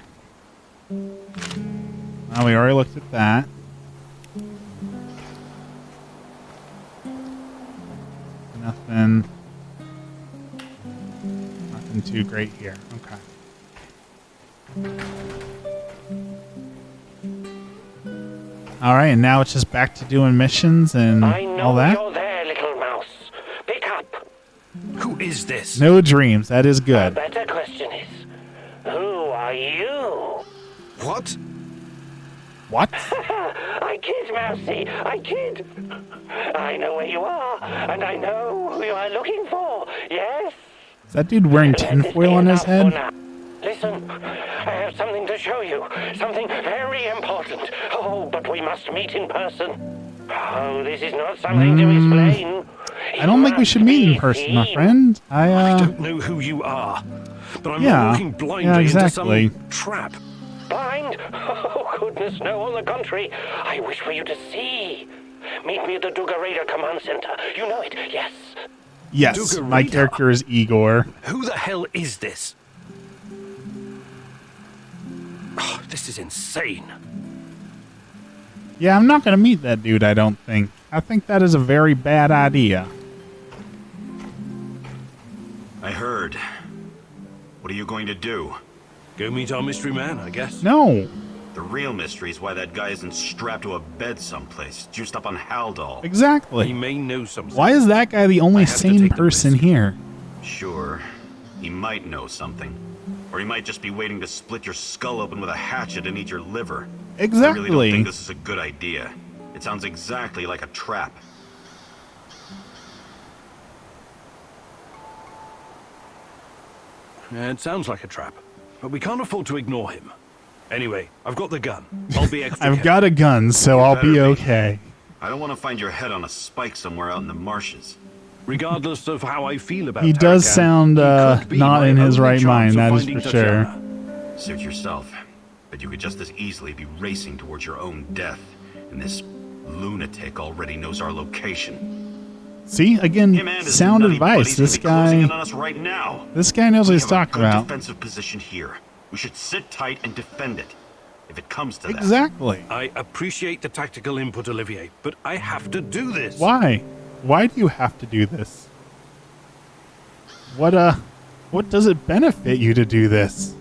Well, we already looked at that. Nothing too great here. Okay. All right, and now it's just back to doing missions and all that. You're there, little mouse. Pick up. Who is this? No dreams. That is good. The better question is, who are you? What? What? I kid, Mousy. I kid. I know where you are, and I know who you are looking for. Yes? Is that dude wearing tinfoil on his head? Listen, I have something to show you. Something very important. Oh, but we must meet in person. Oh, this is not something to explain. I don't think we should meet in person, my friend. I don't know who you are, but I'm not walking blindly into some trap. Blind? Oh, goodness, no, on the contrary. I wish for you to see. Meet me at the Duga Raider Command Center. You know it, yes? Yes, my character is Igor. Who the hell is this? Oh, this is insane. Yeah, I'm not going to meet that dude, I don't think. I think that is a very bad idea. I heard. What are you going to do? Go meet our mystery man, I guess. No. The real mystery is why that guy isn't strapped to a bed someplace, juiced up on Haldol. Exactly. He may know something. Why is that guy the only sane person here? Sure, he might know something. Or he might just be waiting to split your skull open with a hatchet and eat your liver. Exactly. I really don't think this is a good idea. It sounds exactly like a trap. It sounds like a trap, but we can't afford to ignore him. Anyway, I've got the gun. I'll be extra I've got a gun, so I'll be okay. I don't want to find your head on a spike somewhere out in the marshes. Regardless of how I feel about He does sound not in his right mind, that is for sure. Suit yourself, but you could just as easily be racing towards your own death, and this lunatic already knows our location. See, again, sound advice. This guy, right now. This guy knows what he's talking about. Defensive position here. We should sit tight and defend it. If it comes to that. Exactly. I appreciate the tactical input, Olivier, but I have to do this. Why? Why do you have to do this? What does it benefit you to do this?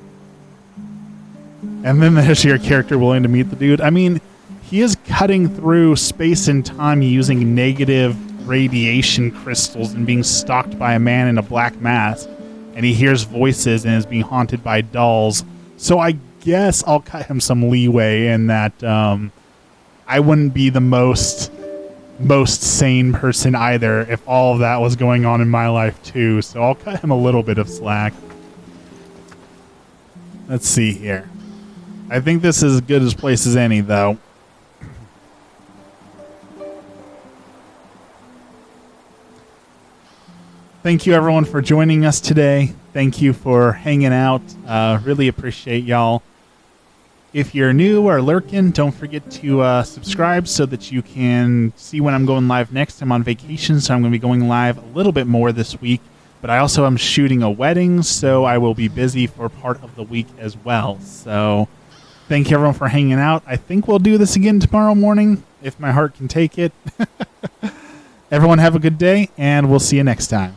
And then there's your character willing to meet the dude. I mean, he is cutting through space and time using negative radiation crystals and being stalked by a man in a black mask. And he hears voices and is being haunted by dolls. So I guess I'll cut him some leeway in that I wouldn't be the most sane person either if all of that was going on in my life too. So I'll cut him a little bit of slack. Let's see here. I think this is as good a place as any, though. Thank you, everyone, for joining us today. Thank you for hanging out. Really appreciate y'all. If you're new or lurking, don't forget to subscribe so that you can see when I'm going live next. I'm on vacation, so I'm going to be going live a little bit more this week. But I also am shooting a wedding, so I will be busy for part of the week as well. So thank you, everyone, for hanging out. I think we'll do this again tomorrow morning, if my heart can take it. Everyone have a good day, and we'll see you next time.